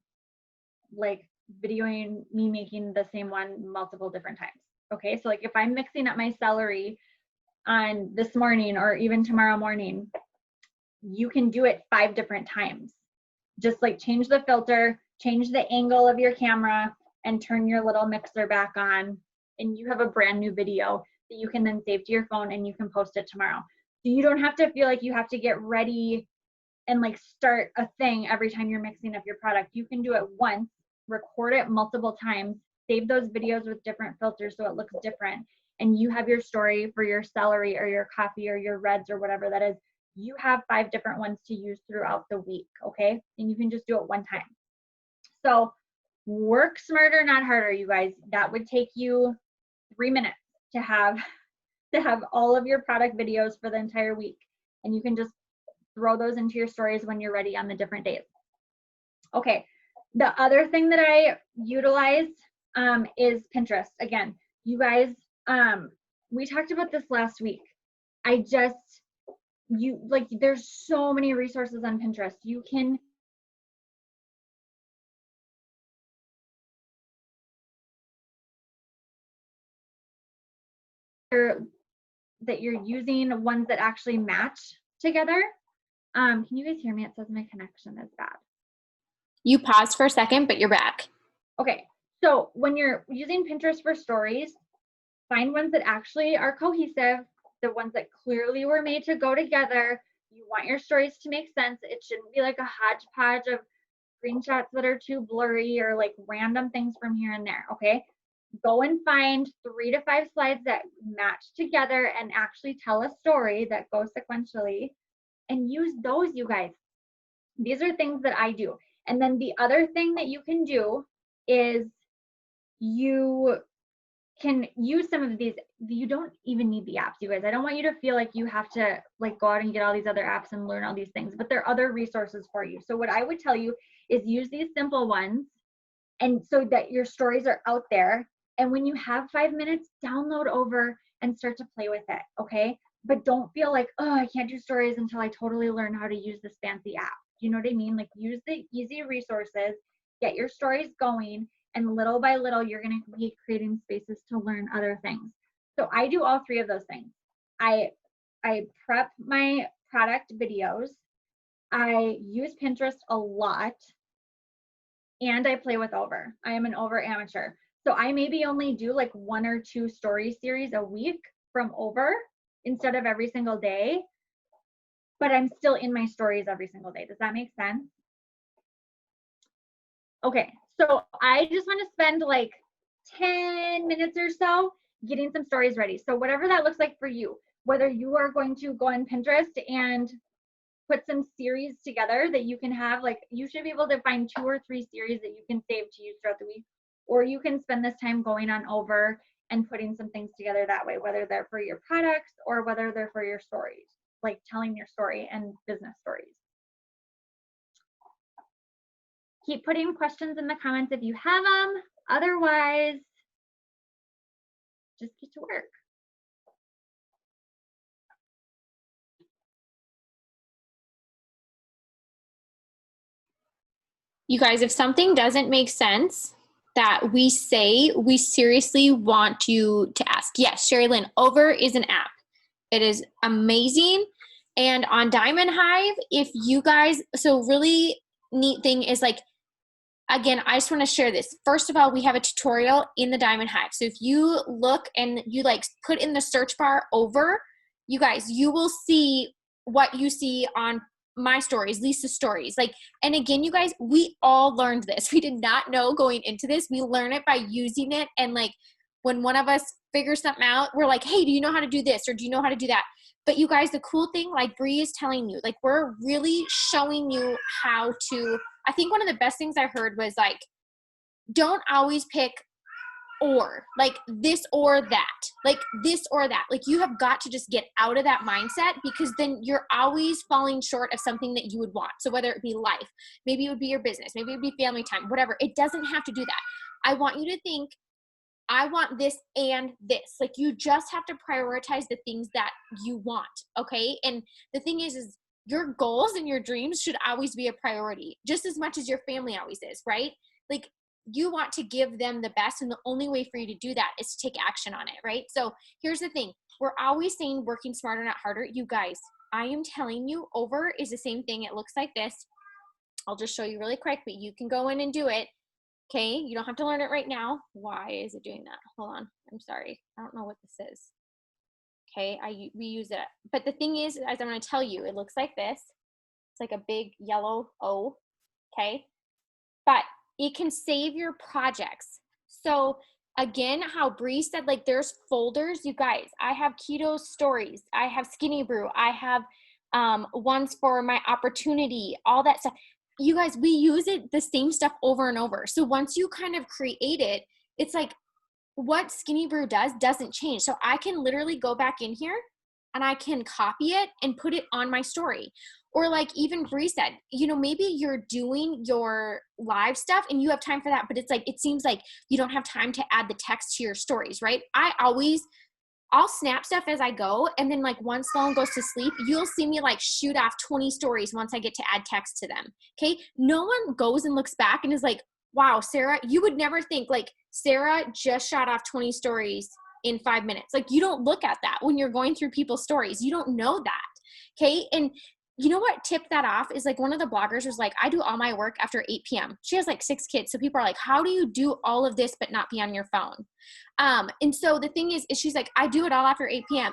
S2: me making the same one multiple different times. Okay, so like if I'm mixing up my celery on this morning or even tomorrow morning, you can do it 5 different times. Just like change the filter, change the angle of your camera, and turn your little mixer back on, and you have a brand new video that you can then save to your phone and you can post it tomorrow. So you don't have to feel like you have to get ready and like start a thing every time you're mixing up your product. You can do it once, record it multiple times, save those videos with different filters so it looks different, and you have your story for your celery or your coffee or your reds or whatever that is. You have 5 different ones to use throughout the week, okay? And you can just do it one time. So work smarter, not harder, you guys. That would take you 3 minutes to have all of your product videos for the entire week. And you can just throw those into your stories when you're ready on the different days. Okay, the other thing that I utilize is Pinterest. Again, you guys, we talked about this last week. There's so many resources on Pinterest. You can that you're using ones that actually match together. Can you guys hear me? It says my connection is bad.
S1: You paused for a second, but you're back.
S2: Okay, so when you're using Pinterest for stories, find ones that actually are cohesive, the ones that clearly were made to go together. You want your stories to make sense. It shouldn't be like a hodgepodge of screenshots that are too blurry or like random things from here and there, okay? Go and find 3 to 5 slides that match together and actually tell a story that goes sequentially, and use those, you guys. These are things that I do. And then the other thing that you can do is you can use some of these. You don't even need the apps, you guys. I don't want you to feel like you have to like go out and get all these other apps and learn all these things, but there are other resources for you. So what I would tell you is use these simple ones, and so that your stories are out there. And when you have 5 minutes, download over and start to play with it, okay? But don't feel like, oh, I can't do stories until I totally learn how to use this fancy app. You know what I mean? Like use the easy resources, get your stories going, and little by little, you're gonna be creating spaces to learn other things. So I do all 3 of those things. I prep my product videos. I use Pinterest a lot, and I play with Over. I am an Over amateur. So I maybe only do like 1 or 2 story series a week from Over instead of every single day, but I'm still in my stories every single day. Does that make sense? Okay, so I just want to spend like 10 minutes or so getting some stories ready. So whatever that looks like for you, whether you are going to go on Pinterest and put some series together that you can have, like you should be able to find 2 or 3 series that you can save to use throughout the week, or you can spend this time going on Over and putting some things together that way, whether they're for your products or whether they're for your stories, like telling your story and business stories. keep putting questions in the comments if you have them. Otherwise, just get to work.
S1: You guys, if something doesn't make sense that we say, we seriously want you to ask. Yes, Sherry Lynn, Over is an app. It is amazing. And on Diamond Hive, if you guys, so really neat thing is like, again, I just want to share this. First of all, we have a tutorial in the Diamond Hive. So if you look and you like put in the search bar Over, you guys, you will see what you see on my stories, Lisa's stories. Like, and again, you guys, we all learned this. We did not know going into this. We learn it by using it. And like, when one of us figures something out, we're like, hey, do you know how to do this? Or do you know how to do that? But you guys, the cool thing, like Bree is telling you, like, we're really showing you how to, I think one of the best things I heard was like, don't always pick or, like this or that, like this or that. Like you have got to just get out of that mindset, because then you're always falling short of something that you would want. So whether it be life, maybe it would be your business, maybe it would be family time, whatever. It doesn't have to do that. I want you to think, I want this and this. Like you just have to prioritize the things that you want, okay? And the thing is your goals and your dreams should always be a priority, just as much as your family always is, right? Like you want to give them the best, and the only way for you to do that is to take action on it, right? So here's the thing. We're always saying working smarter, not harder. You guys, I am telling you, Over is the same thing. It looks like this. I'll just show you really quick, but you can go in and do it. Okay, you don't have to learn it right now. Why is it doing that? Hold on, I'm sorry. I don't know what this is. Okay, we use it. But the thing is, as I'm gonna tell you, it looks like this. It's like a big yellow O, okay? But it can save your projects. So again, how Bree said, like there's folders, you guys. I have keto stories. I have Skinny Brew. I have ones for my opportunity, all that stuff. You guys, we use it, the same stuff over and over. So once you kind of create it, it's like what Skinny Brew does doesn't change. So I can literally go back in here and I can copy it and put it on my story. Or like even Bree said, you know, maybe you're doing your live stuff and you have time for that, but it's like, it seems like you don't have time to add the text to your stories, right? I'll snap stuff as I go. And then like once Sloan goes to sleep, you'll see me like shoot off 20 stories once I get to add text to them. Okay. No one goes and looks back and is like, wow, Sarah, you would never think like Sarah just shot off 20 stories in 5 minutes. Like you don't look at that when you're going through people's stories. You don't know that. Okay. And you know what tipped that off is like one of the bloggers was like, I do all my work after 8 p.m. She has like 6 kids. So people are like, how do you do all of this but not be on your phone? And so the thing is she's like, I do it all after 8 p.m.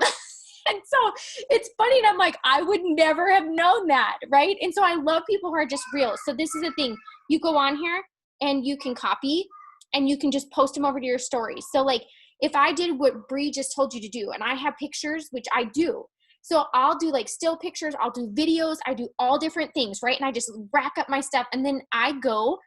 S1: And so it's funny. And I'm like, I would never have known that. Right. And so I love people who are just real. So this is the thing. You go on here and you can copy and you can just post them over to your stories. So like if I did what Bree just told you to do, and I have pictures, which I do. So I'll do like still pictures, I'll do videos, I do all different things, right? And I just rack up my stuff. And then I go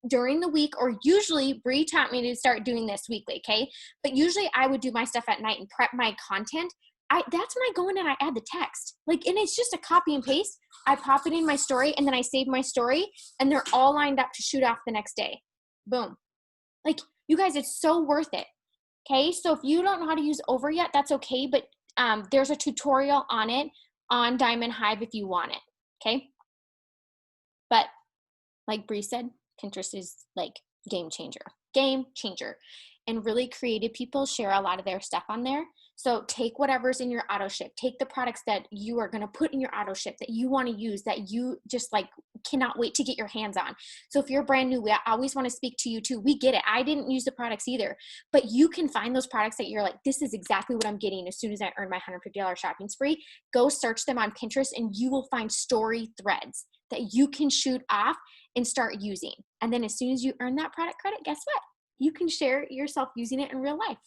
S1: during the week, or usually Bree taught me to start doing this weekly, okay? But usually I would do my stuff at night and prep my content. That's when I go in and I add the text. Like, and it's just a copy and paste. I pop it in my story and then I save my story and they're all lined up to shoot off the next day. Boom. Like, you guys, it's so worth it. Okay, so if you don't know how to use Over yet, that's okay. But there's a tutorial on it on Diamond Hive if you want it, okay? But like Bree said, Pinterest is like game changer. And really creative people share a lot of their stuff on there. So take whatever's in your auto ship. Take the products that you are going to put in your auto ship that you want to use, that you just like cannot wait to get your hands on. So if you're brand new, we always want to speak to you too. We get it. I didn't use the products either, but you can find those products that you're like, this is exactly what I'm getting as soon as I earn my $150 shopping spree. Go search them on Pinterest and you will find story threads that you can shoot off and start using. And then as soon as you earn that product credit, guess what? You can share yourself using it in real life.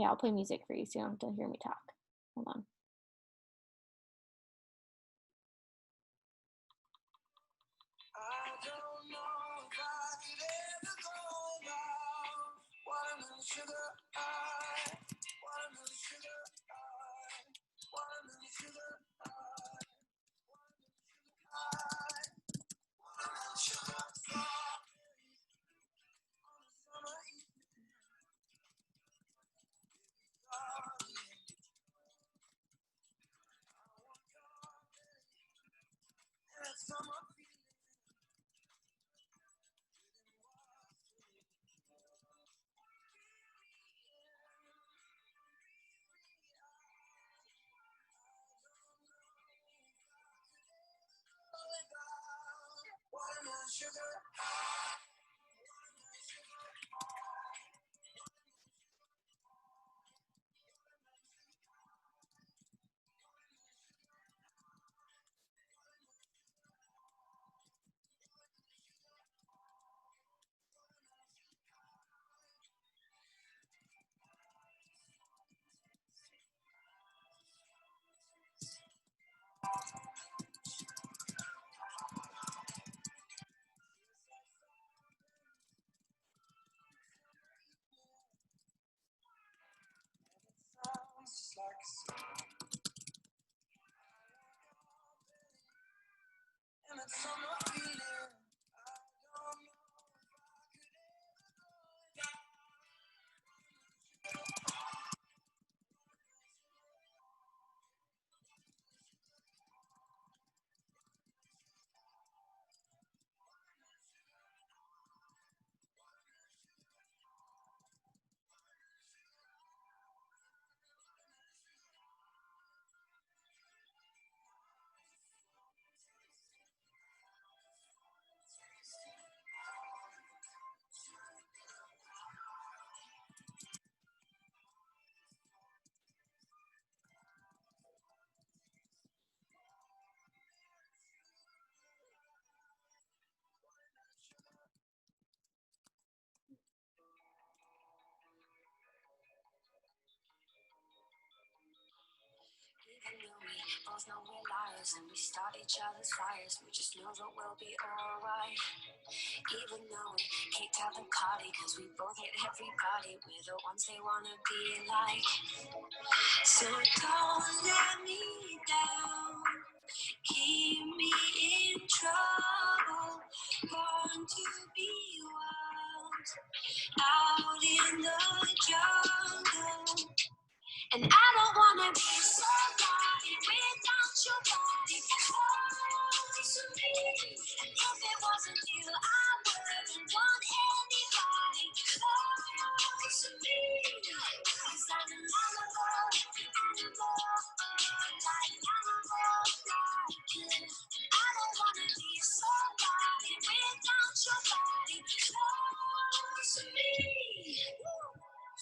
S1: Okay, I'll play music for you so you don't have to hear me talk. Hold on.
S3: Both know we're liars and we start each other's fires. We just know that we'll be alright. Even though we kicked out the party, cause we both hate everybody. We're the ones they wanna be like. So don't let me down, keep me in trouble. Born to be wild, out in the jungle. And I don't wanna be somebody without your body close to me. And if it wasn't you, I wouldn't want anybody close to me. 'Cause I'm an animal, like animal, like you. And I don't wanna be somebody without your body close to me.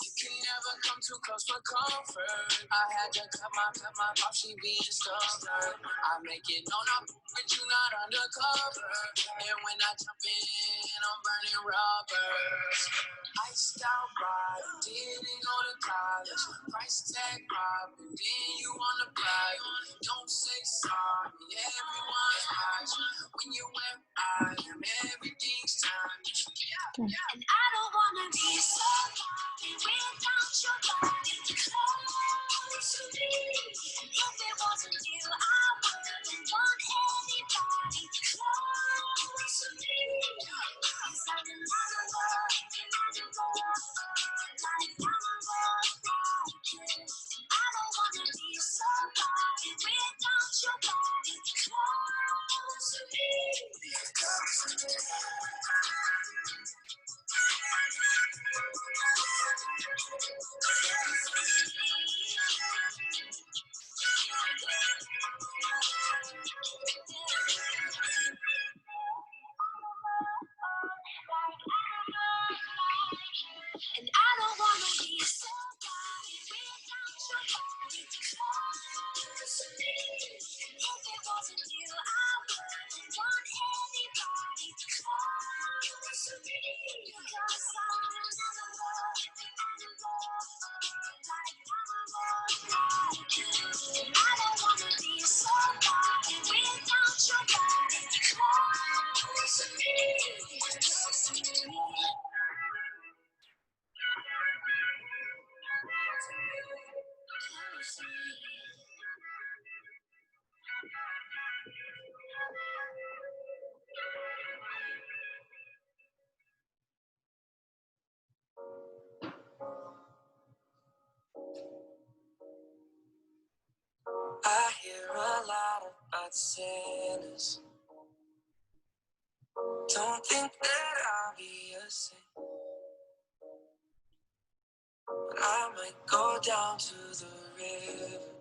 S6: You can never come too close for comfort. I had to cut my off, she being stubborn. I make it known I'm with you, not undercover. And when I jump in, I'm burning rubbers. Iced out body, didn't go to college. Price tag popping, then you on the block. Don't say sorry, everyone's watching. When you went, I am everything's time.
S3: And I don't wanna be somebody without your body close to me. If it wasn't you, I wouldn't want anybody close to me. 'Cause I'm an animal, like animal, like you. I don't wanna be somebody without your body close to me. And I don't wanna be somebody without your body close to me. If it wasn't you, I wouldn't want anybody close to me. 'Cause I'm an animal, like animal, like you. And I don't wanna be somebody without your body close to me. Close to me.
S6: I hear a lot about sinners. Don't think that I'll be a saint, but I might go down to the river.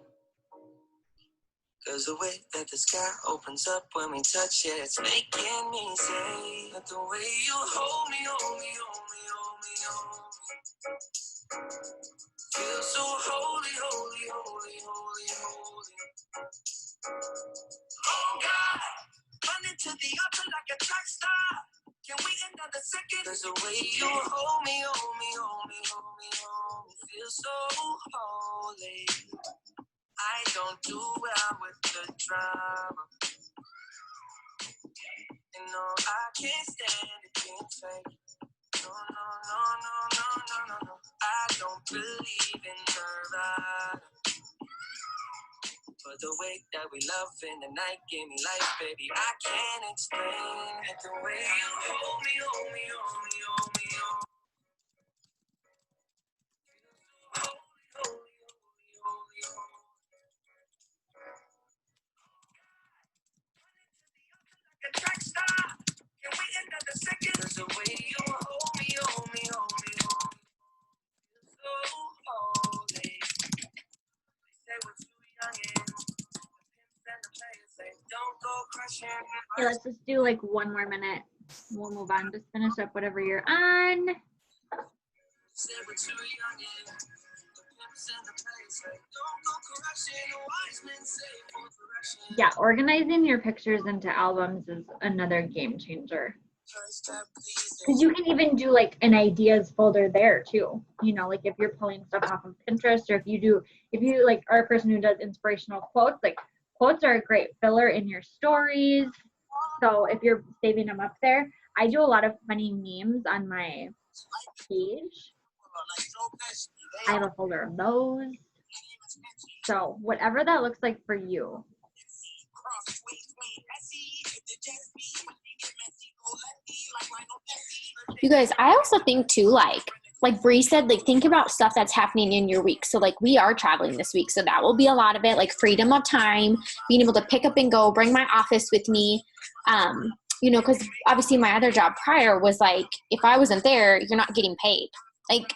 S6: 'Cause the way that the sky opens up when we touch it, it's making me say that the way you hold me, hold me, hold me, hold me, hold me. Feel so holy, holy, holy, holy, holy. Oh God, running to the altar like a track star. Can we another second? 'Cause the way you hold me, hold me, hold me, hold me, hold me. Feel so holy. I don't do well with the drama. You know I can't stand it being fake. No, no, no, no, no, no, no, no. I don't believe in Nirvana, but the way that we love in the night gave me life, baby. I can't explain it. The way you hold me, hold me, hold me, hold me, hold me. Hold me, hold me, hold me. Like a track star. Can we end up the second? Cause the way you hold me, hold me, hold me, hold me. So holy. They say we're too young and the players say don't go crushing.
S2: Okay, let's just do like one more minute. We'll move on. Just finish up whatever you're on.
S6: Say we're too young and the pimps and the players say don't go crushing. Wise men say for direction.
S2: Yeah, organizing your pictures into albums is another game changer. Because you can even do like an ideas folder there too. You know, like if you're pulling stuff off of Pinterest, or if you like are a person who does inspirational quotes, like quotes are a great filler in your stories. So if you're saving them up there, I do a lot of funny memes on my page. I have a folder of those. So whatever that looks like for you.
S1: You guys, I also think too, like Bree said, like think about stuff that's happening in your week. So like we are traveling this week, so that will be a lot of it, like freedom of time, being able to pick up and go, bring my office with me. You know, because obviously my other job prior was like, if I wasn't there, you're not getting paid. Like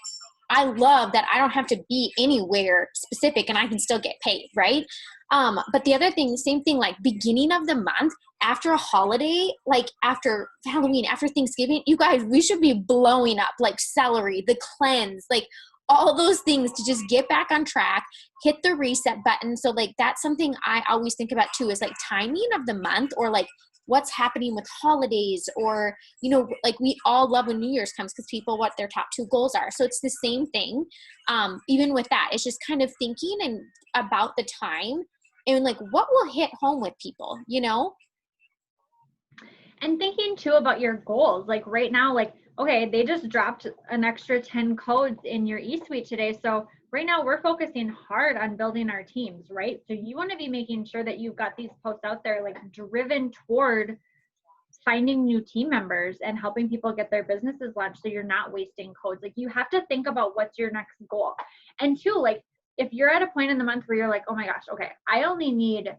S1: I love that I don't have to be anywhere specific and I can still get paid, right? But the other thing, same thing, like beginning of the month, after a holiday, like after Halloween, after Thanksgiving, you guys, we should be blowing up like celery, the cleanse, like all those things to just get back on track, hit the reset button. So like that's something I always think about too, is like timing of the month, or like what's happening with holidays, or, you know, like we all love when New Year's comes because people, what their top 2 goals are. So it's the same thing. Even with that, it's just kind of thinking and about the time and like what will hit home with people, you know?
S2: And thinking too about your goals, like right now, like, okay, they just dropped an extra 10 codes in your eSuite today. So right now we're focusing hard on building our teams, right? So you want to be making sure that you've got these posts out there, like driven toward finding new team members and helping people get their businesses launched, so you're not wasting codes. Like you have to think about what's your next goal. And two, like if you're at a point in the month where you're like, oh my gosh, okay, I only need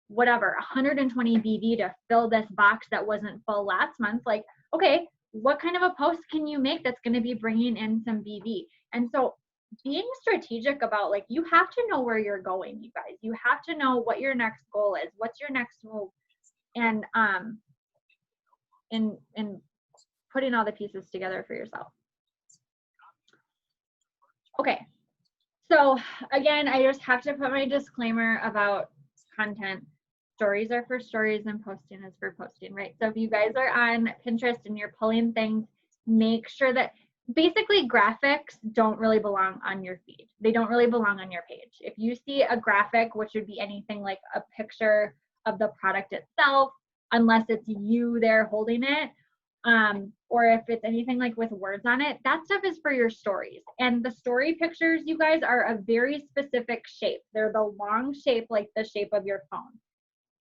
S2: whatever, 120 BV to fill this box that wasn't full last month. Like, okay, what kind of a post can you make that's going to be bringing in some BV? And so being strategic about, like, you have to know where you're going, you guys. You have to know what your next goal is. What's your next move? And in putting all the pieces together for yourself. Okay. So again, I just have to put my disclaimer about content. Stories are for stories and posting is for posting, right? So if you guys are on Pinterest and you're pulling things, make sure that basically graphics don't really belong on your feed. They don't really belong on your page. If you see a graphic, which would be anything like a picture of the product itself, unless it's you there holding it, or if it's anything like with words on it, that stuff is for your stories. And the story pictures, you guys, are a very specific shape. They're the long shape, like the shape of your phone.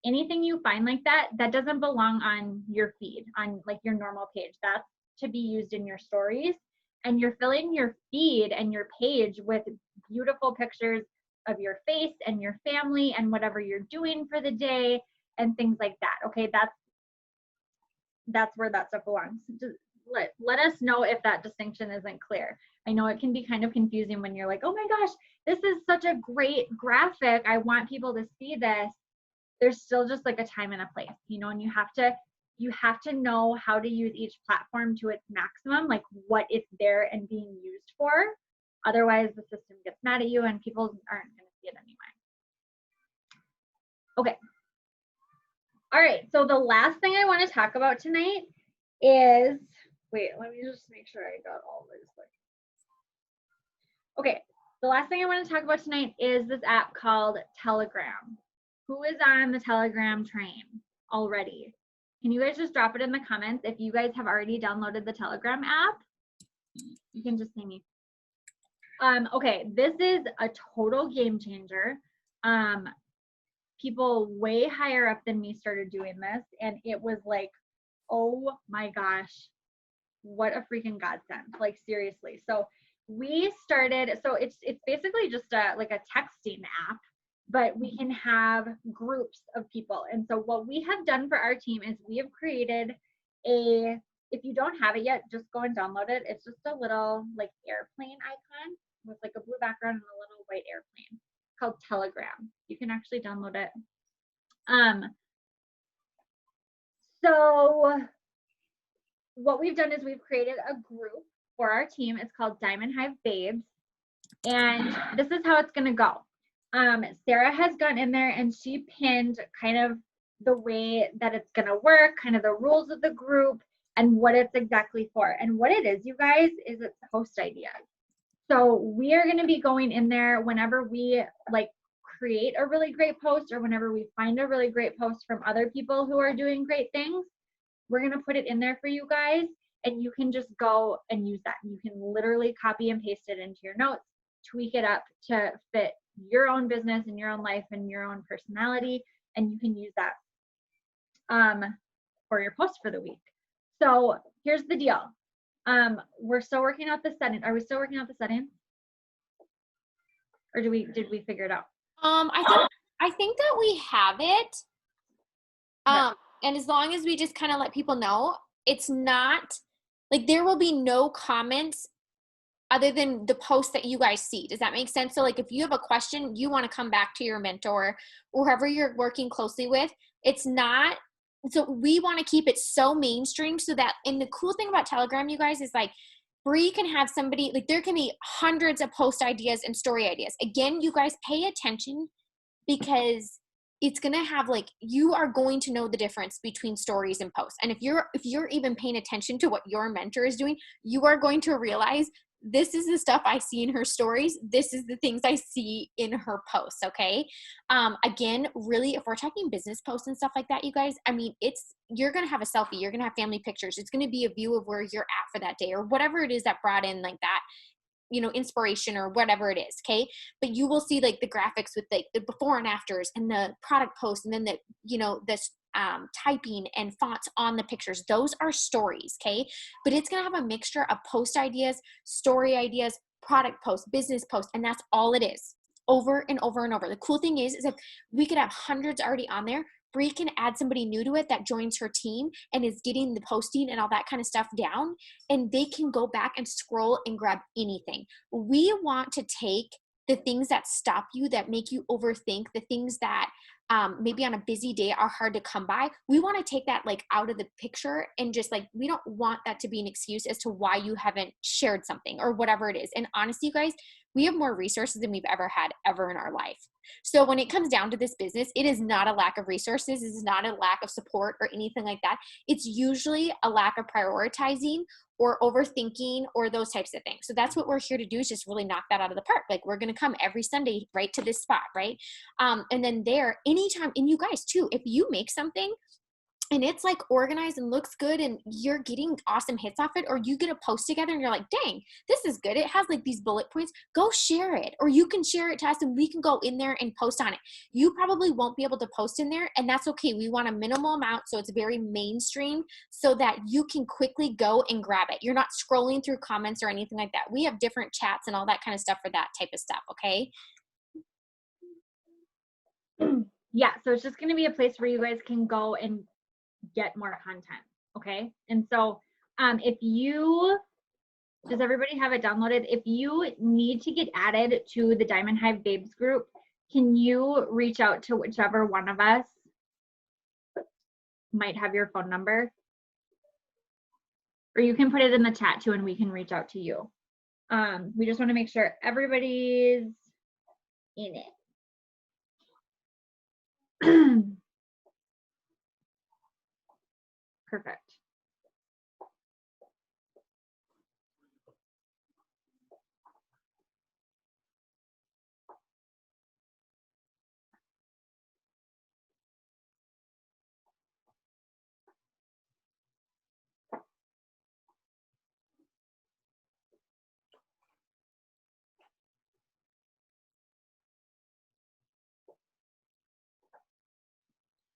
S2: Anything you find like that, that doesn't belong on your feed, on like your normal page. That's to be used in your stories. And you're filling your feed and your page with beautiful pictures of your face and your family and whatever you're doing for the day and things like that. Okay, that's where that stuff belongs. Just let us know if that distinction isn't clear. I know it can be kind of confusing when you're like, oh my gosh, this is such a great graphic. I want people to see this. There's still just like a time and a place, you know, and you have to know how to use each platform to its maximum, like what it's there and being used for. Otherwise the system gets mad at you and people aren't going to see it anyway. Okay. All right. So the last thing I want to talk about tonight is, wait, let me just make sure I got all this. Okay. The last thing I want to talk about tonight is this app called Telegram. Who is on the Telegram train already? Can you guys just drop it in the comments if you guys have already downloaded the Telegram app? You can just say me. Okay, this is a total game changer. people way higher up than me started doing this, and it was like, oh my gosh, what a freaking godsend. Like seriously. So we started, so it's basically just like a texting app, but we can have groups of people. And so what we have done for our team is we have created if you don't have it yet, just go and download it. It's just a little like airplane icon with like a blue background and a little white airplane called Telegram. You can actually download it. So what we've done is we've created a group for our team. It's called Diamond Hive Babes. And this is how it's gonna go. Sarah has gone in there and she pinned kind of the way that it's gonna work, kind of the rules of the group and what it's exactly for. And what it is, you guys, is it's post ideas. So we are gonna be going in there whenever we like create a really great post or whenever we find a really great post from other people who are doing great things, we're gonna put it in there for you guys and you can just go and use that. You can literally copy and paste it into your notes, tweak it up to fit your own business and your own life and your own personality, and you can use that for your post for the week. So here's the deal. We're still working out the settings. Are we still working out the settings? Or did we figure it out?
S1: I think that we have it. And as long as we just kind of let people know, it's not like there will be no comments other than the post that you guys see. Does that make sense? So like if you have a question, you want to come back to your mentor or whoever you're working closely with, it's not, so we want to keep it so mainstream so that, and the cool thing about Telegram, you guys, is like Bree can have somebody, like there can be hundreds of post ideas and story ideas. Again, you guys pay attention because it's going to have like, you are going to know the difference between stories and posts. And if you're even paying attention to what your mentor is doing, you are going to realize this is the stuff I see in her stories. This is the things I see in her posts. Okay. Again, really, if we're talking business posts and stuff like that, you guys, I mean, you're going to have a selfie, you're going to have family pictures. It's going to be a view of where you're at for that day or whatever it is that brought in like that, inspiration or whatever it is. Okay. But you will see like the graphics with like the before and afters and the product posts and then this typing and fonts on the pictures. Those are stories. Okay. But it's going to have a mixture of post ideas, story ideas, product posts, business posts. And that's all it is, over and over and over. The cool thing is if we could have hundreds already on there, Bree can add somebody new to it that joins her team and is getting the posting and all that kind of stuff down, and they can go back and scroll and grab anything. We want to take the things that stop you, that make you overthink, the things that maybe on a busy day are hard to come by. We want to take that like out of the picture and just like, we don't want that to be an excuse as to why you haven't shared something or whatever it is. And honestly, you guys, we have more resources than we've ever had ever in our life. So when it comes down to this business, it is not a lack of resources. It is not a lack of support or anything like that. It's usually a lack of prioritizing or overthinking or those types of things. So that's what we're here to do, is just really knock that out of the park. Like we're going to come every Sunday right to this spot, right? And then there, anytime, and you guys too, if you make something and it's like organized and looks good and you're getting awesome hits off it, or you get a post together and you're like, dang, this is good. It has like these bullet points. Go share it, or you can share it to us and we can go in there and post on it. You probably won't be able to post in there, and that's okay. We want a minimal amount so it's very mainstream so that you can quickly go and grab it. You're not scrolling through comments or anything like that. We have different chats and all that kind of stuff for that type of stuff, okay?
S2: Yeah, so it's just going to be a place where you guys can go and get more content. Okay. And so does everybody have it downloaded? If you need to get added to the Diamond Hive Babes group, can you reach out to whichever one of us might have your phone number? Or you can put it in the chat too and we can reach out to you. We just want to make sure everybody's in it. Perfect.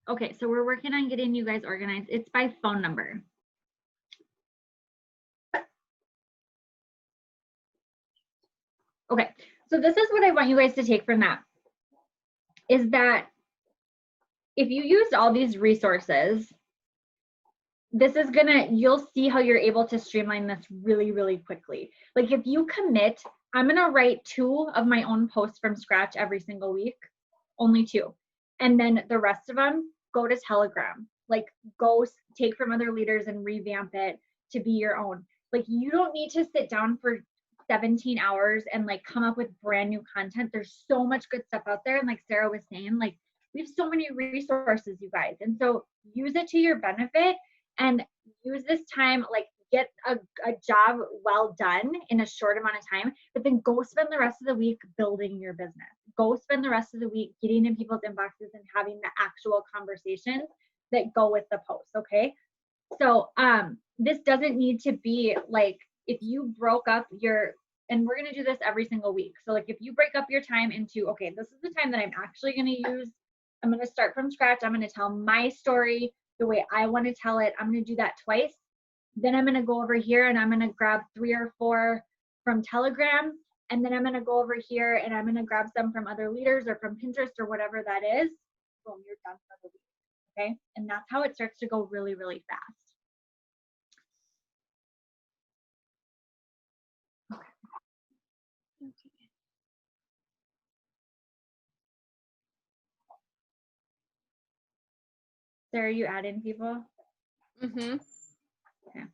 S2: Okay, so we're working on getting you guys organized. It's by phone number. Okay, so this is what I want you guys to take from that, is that if you used all these resources, this is you'll see how you're able to streamline this really, really quickly. Like if you commit, I'm gonna write 2 of my own posts from scratch every single week, only 2. And then the rest of them, go to Telegram. Like go take from other leaders and revamp it to be your own. Like you don't need to sit down for 17 hours and like come up with brand new content. There's so much good stuff out there. And like Sarah was saying, like we have so many resources, you guys. And so use it to your benefit and use this time, like get a job well done in a short amount of time, but then go spend the rest of the week building your business. Go spend the rest of the week getting in people's inboxes and having the actual conversations that go with the post, okay? So this doesn't need to be like, if you broke up your, and we're gonna do this every single week. So like if you break up your time into, okay, this is the time that I'm actually gonna use, I'm gonna start from scratch, I'm gonna tell my story the way I wanna tell it, I'm gonna do that twice. Then I'm gonna go over here and I'm gonna grab 3 or 4 from Telegram. And then I'm gonna go over here and I'm gonna grab some from other leaders or from Pinterest or whatever that is. Boom, you're done for the week, okay? And that's how it starts to go really, really fast. Sarah, are you adding people?
S1: Mm-hmm.
S2: Okay.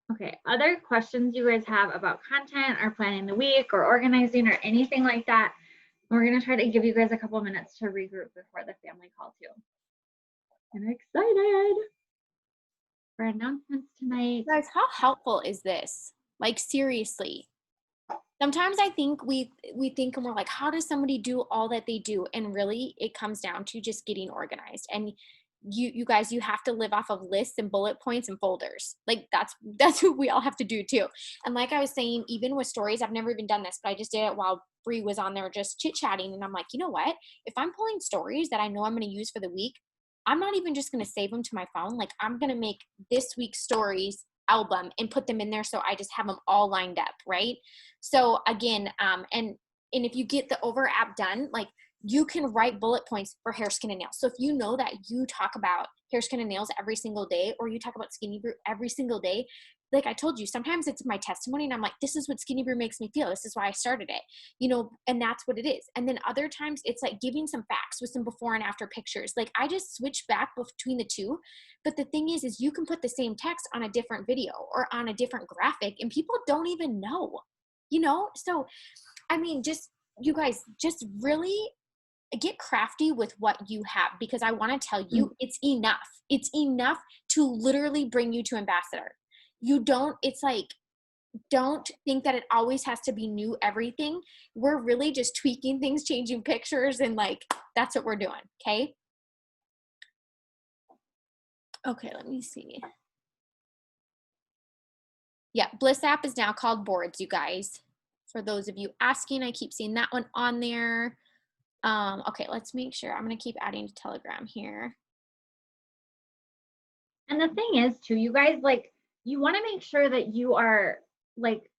S2: Okay, other questions you guys have about content or planning the week or organizing or anything like that? We're gonna try to give you guys a couple minutes to regroup before the family call too. I'm excited for announcements tonight.
S1: Guys, how helpful is this? Like seriously. Sometimes I think we think and we're like, how does somebody do all that they do? And really it comes down to just getting organized. And you guys, you have to live off of lists and bullet points and folders. Like that's what we all have to do too. And like I was saying, even with stories, I've never even done this, but I just did it while Bree was on there just chit-chatting. And I'm like, you know what? If I'm pulling stories that I know I'm going to use for the week, I'm not even just going to save them to my phone. Like I'm going to make this week's stories album and put them in there. So I just have them all lined up. Right. So again, and if you get the Over app done, like you can write bullet points for hair, skin, and nails. So if you know that you talk about hair, skin, and nails every single day, or you talk about Skinny Brew every single day, like I told you, sometimes it's my testimony and I'm like, this is what Skinny Brew makes me feel. This is why I started it, you know, and that's what it is. And then other times it's like giving some facts with some before and after pictures. Like I just switch back between the two. But the thing is you can put the same text on a different video or on a different graphic and people don't even know, you know? So, I mean, just, you guys, just really get crafty with what you have, because I want to tell you, it's enough. It's enough to literally bring you to ambassador. You don't, it's like, don't think that it always has to be new everything. We're really just tweaking things, changing pictures, and like, that's what we're doing. Okay. Okay. Let me see. Yeah. Bliss app is now called Boards, you guys. For those of you asking, I keep seeing that one on there. Okay, let's make sure. I'm going to keep adding to Telegram here.
S2: And the thing is too, you guys, like, you want to make sure that you are like,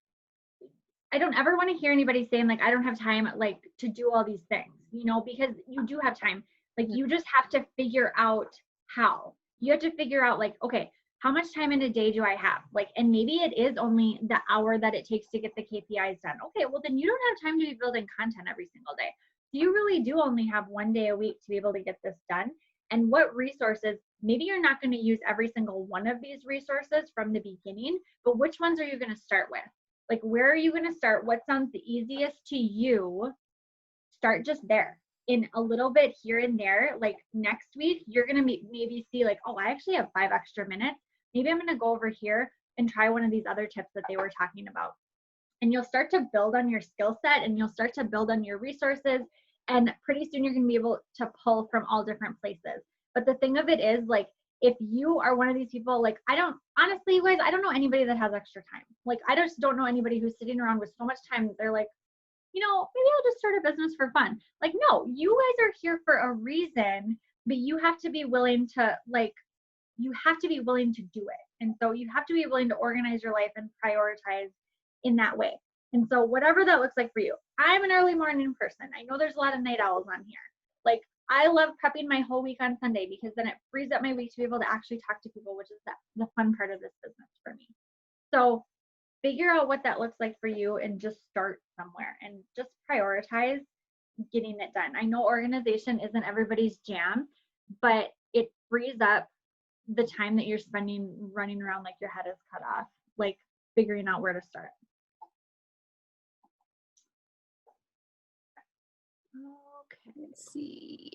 S2: I don't ever want to hear anybody saying like, I don't have time, like to do all these things, you know, because you do have time. Like you just have to figure out how. You have to figure out like, okay, how much time in a day do I have? Like, and maybe it is only the hour that it takes to get the KPIs done. Okay, well then you don't have time to be building content every single day. So you really do only have 1 day a week to be able to get this done. And what resources, maybe you're not going to use every single one of these resources from the beginning, but which ones are you going to start with? Like, where are you going to start? What sounds the easiest to you? Start just there. in a little bit here and there, like next week, you're going to maybe see like, oh, I actually have 5 extra minutes. Maybe I'm going to go over here and try one of these other tips that they were talking about. And you'll start to build on your skill set and you'll start to build on your resources. And pretty soon you're going to be able to pull from all different places. But the thing of it is, like, if you are one of these people, like, honestly, you guys, I don't know anybody that has extra time. Like, I just don't know anybody who's sitting around with so much time. They're like, maybe I'll just start a business for fun. Like, no, you guys are here for a reason, but you have to be willing to, you have to be willing to do it. And so you have to be willing to organize your life and prioritize in that way. And so whatever that looks like for you. I'm an early morning person. I know there's a lot of night owls on here. Like, I love prepping my whole week on Sunday because then it frees up my week to be able to actually talk to people, which is the fun part of this business for me. So figure out what that looks like for you and just start somewhere and just prioritize getting it done. I know organization isn't everybody's jam, but it frees up the time that you're spending running around like your head is cut off, like figuring out where to start.
S1: Okay, let's see.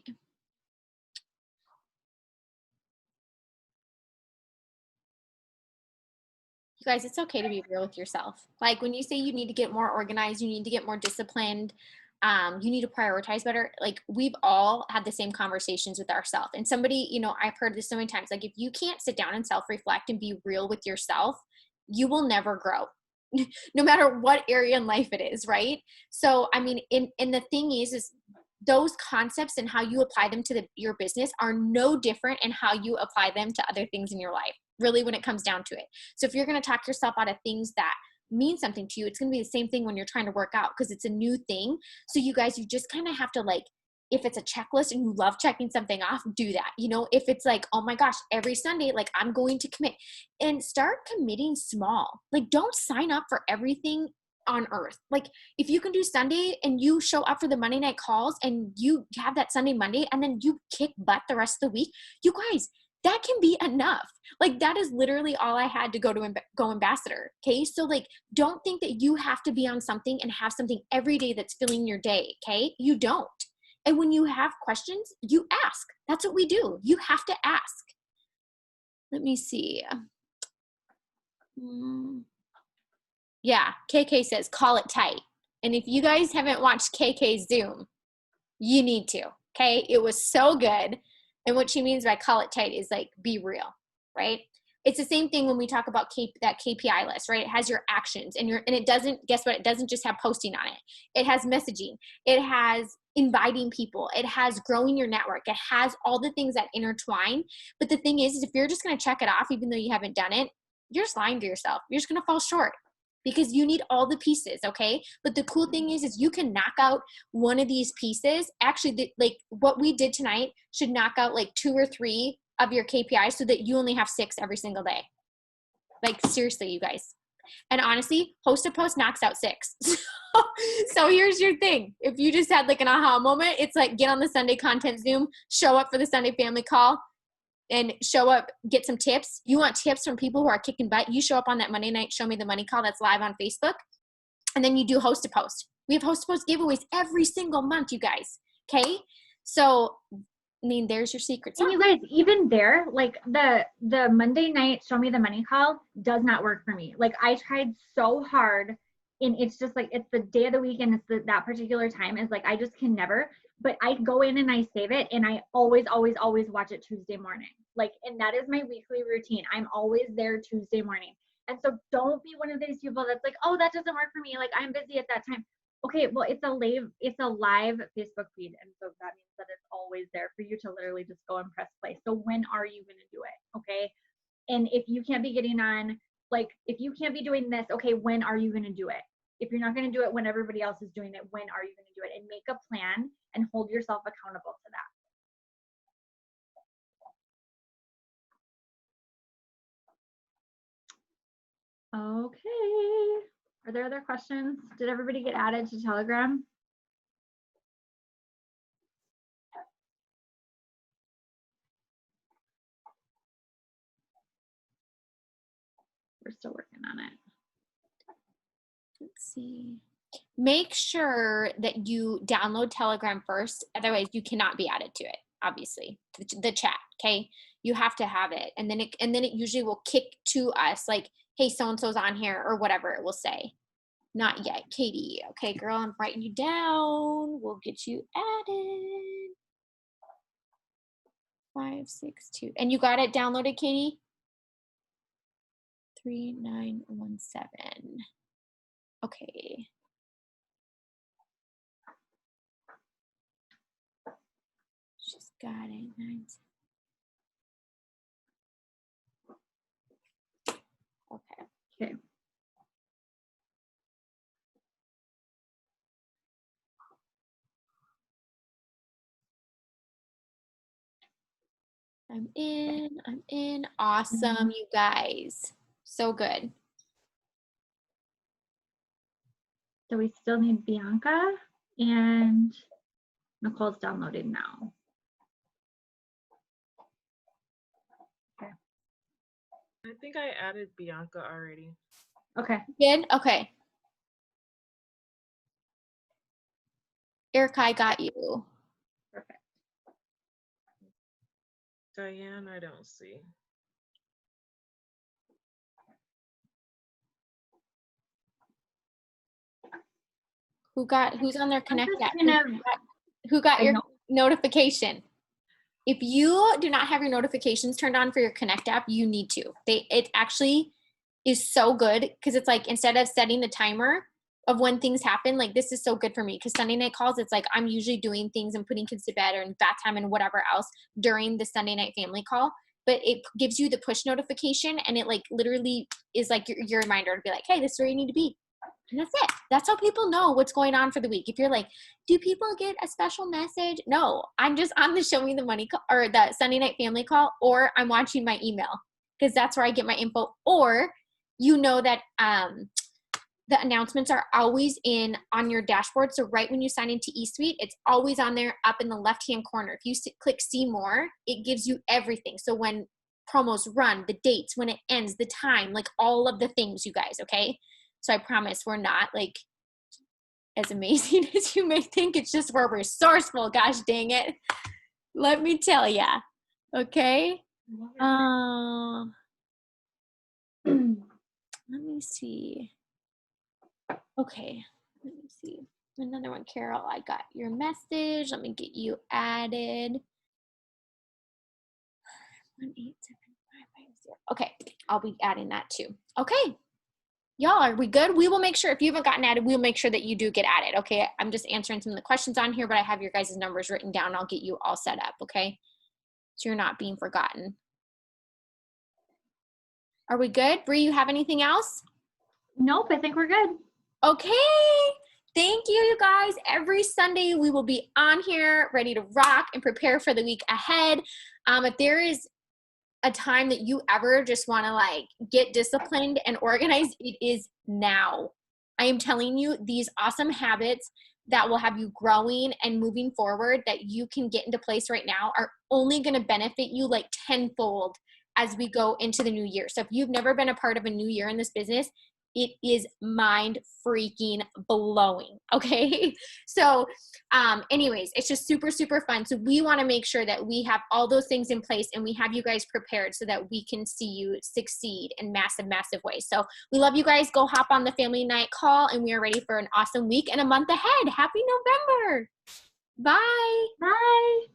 S1: You guys, it's okay to be real with yourself. Like when you say you need to get more organized, you need to get more disciplined, you need to prioritize better. Like we've all had the same conversations with ourselves. And somebody, I've heard this so many times, like if you can't sit down and self-reflect and be real with yourself, you will never grow. No matter what area in life it is, right? So, I mean, and the thing is those concepts and how you apply them to your business are no different in how you apply them to other things in your life, really, when it comes down to it. So if you're going to talk yourself out of things that mean something to you, it's going to be the same thing when you're trying to work out because it's a new thing. So you guys, you just kind of have to like, if it's a checklist and you love checking something off, do that. If it's like, oh my gosh, every Sunday, like I'm going to commit and start committing small. Like don't sign up for everything on earth. Like if you can do Sunday and you show up for the Monday night calls and you have that Sunday, Monday, and then you kick butt the rest of the week, you guys, that can be enough. Like that is literally all I had to go ambassador. Okay. So like, don't think that you have to be on something and have something every day that's filling your day. Okay. You don't. And when you have questions, you ask. That's what we do. You have to ask. Let me see. Yeah, KK says, call it tight. And if you guys haven't watched KK's Zoom, you need to, okay? It was so good. And what she means by call it tight is like, be real, right? It's the same thing when we talk about that KPI list, right? It has your actions and it doesn't, guess what? It doesn't just have posting on it. It has messaging. It has inviting people. It has growing your network. It has all the things that intertwine. But the thing is if you're just going to check it off, even though you haven't done it, you're just lying to yourself. You're just going to fall short because you need all the pieces. Okay. But the cool thing is you can knock out one of these pieces. Actually, like what we did tonight should knock out like 2 or 3 of your KPIs so that you only have 6 every single day. Like seriously, you guys. And honestly, Host a Post knocks out 6. So here's your thing. If you just had like an aha moment, it's like get on the Sunday content Zoom, show up for the Sunday family call and show up, get some tips. You want tips from people who are kicking butt. You show up on that Monday night, Show Me the Money call that's live on Facebook. And then you do Host a Post. We have Host a Post giveaways every single month, you guys. Okay. So I mean, there's your secret.
S2: And you guys, even there, like the Monday night Show Me the Money call does not work for me. Like I tried so hard and it's just like, it's the day of the week and it's that particular time is like, I just can never, but I go in and I save it and I always watch it Tuesday morning. Like, and that is my weekly routine. I'm always there Tuesday morning. And so don't be one of these people that's like, oh, that doesn't work for me. Like I'm busy at that time. Okay, well, it's a live Facebook feed, and so that means that it's always there for you to literally just go and press play. So when are you going to do it? Okay, and if you can't be getting on, like, if you can't be doing this, okay, when are you going to do it? If you're not going to do it when everybody else is doing it, when are you going to do it? And make a plan and hold yourself accountable to that. Okay. Are there other questions? Did everybody get added to Telegram? We're still working on it.
S1: Let's see. make sure that you download Telegram first. Otherwise, you cannot be added to it, obviously, the chat, okay? You have to have it. And then it usually will kick to us like, hey, so-and-so's on here or whatever it will say. Not yet, Katie. Okay, girl, I'm writing you down. We'll get you added. 562. And you got it downloaded, Katie? 3917. Okay. She's got it. 9. Okay.
S2: Okay.
S1: I'm in. Awesome, you guys. So good.
S2: So we still need Bianca, and Nicole's downloaded now.
S7: I think I added Bianca already.
S2: Okay.
S1: Good? Okay. Erica, I got you.
S2: Perfect.
S7: Diane, I don't see.
S1: Who's on their Connect
S2: I'm
S1: app?
S2: just gonna,
S1: Who got
S2: I
S1: your
S2: know.
S1: notification? If you do not have your notifications turned on for your Connect app, you need to. It actually is so good because it's like instead of setting the timer of when things happen, like this is so good for me because Sunday night calls, it's like I'm usually doing things and putting kids to bed or in bath time and whatever else during the Sunday night family call. But it gives you the push notification and it like literally is like your reminder to be like, hey, this is where you need to be. And that's it. That's how people know what's going on for the week. If you're like, do people get a special message? No, I'm just on the Show Me the Money call or the Sunday night family call, or I'm watching my email because that's where I get my info. Or you know that the announcements are always on your dashboard. So right when you sign into eSuite, it's always on there up in the left-hand corner. If you click see more, it gives you everything. So when promos run, the dates, when it ends, the time, like all of the things, you guys, okay? So I promise we're not like as amazing as you may think. It's just we're resourceful. Gosh dang it. Let me tell ya. Okay. Let me see. Okay. Let me see. Another one, Carol. I got your message. Let me get you added. 1875550. Okay. I'll be adding that too. Okay. Y'all, are we good? We will make sure, if you haven't gotten added, we'll make sure that you do get added, okay? I'm just answering some of the questions on here, but I have your guys' numbers written down. I'll get you all set up, okay? So you're not being forgotten. Are we good? Bree, you have anything else?
S2: Nope, I think we're good.
S1: Okay. Thank you, you guys. Every Sunday, we will be on here ready to rock and prepare for the week ahead. If there is a time that you ever just want to like get disciplined and organized, it is now. I am telling you, these awesome habits that will have you growing and moving forward that you can get into place right now are only going to benefit you like tenfold as we go into the new year. So if you've never been a part of a new year in this business, it is mind freaking blowing. Okay. So anyways, it's just super, super fun. So we want to make sure that we have all those things in place and we have you guys prepared so that we can see you succeed in massive, massive ways. So we love you guys. Go hop on the family night call and we are ready for an awesome week and a month ahead. Happy November. Bye.
S2: Bye.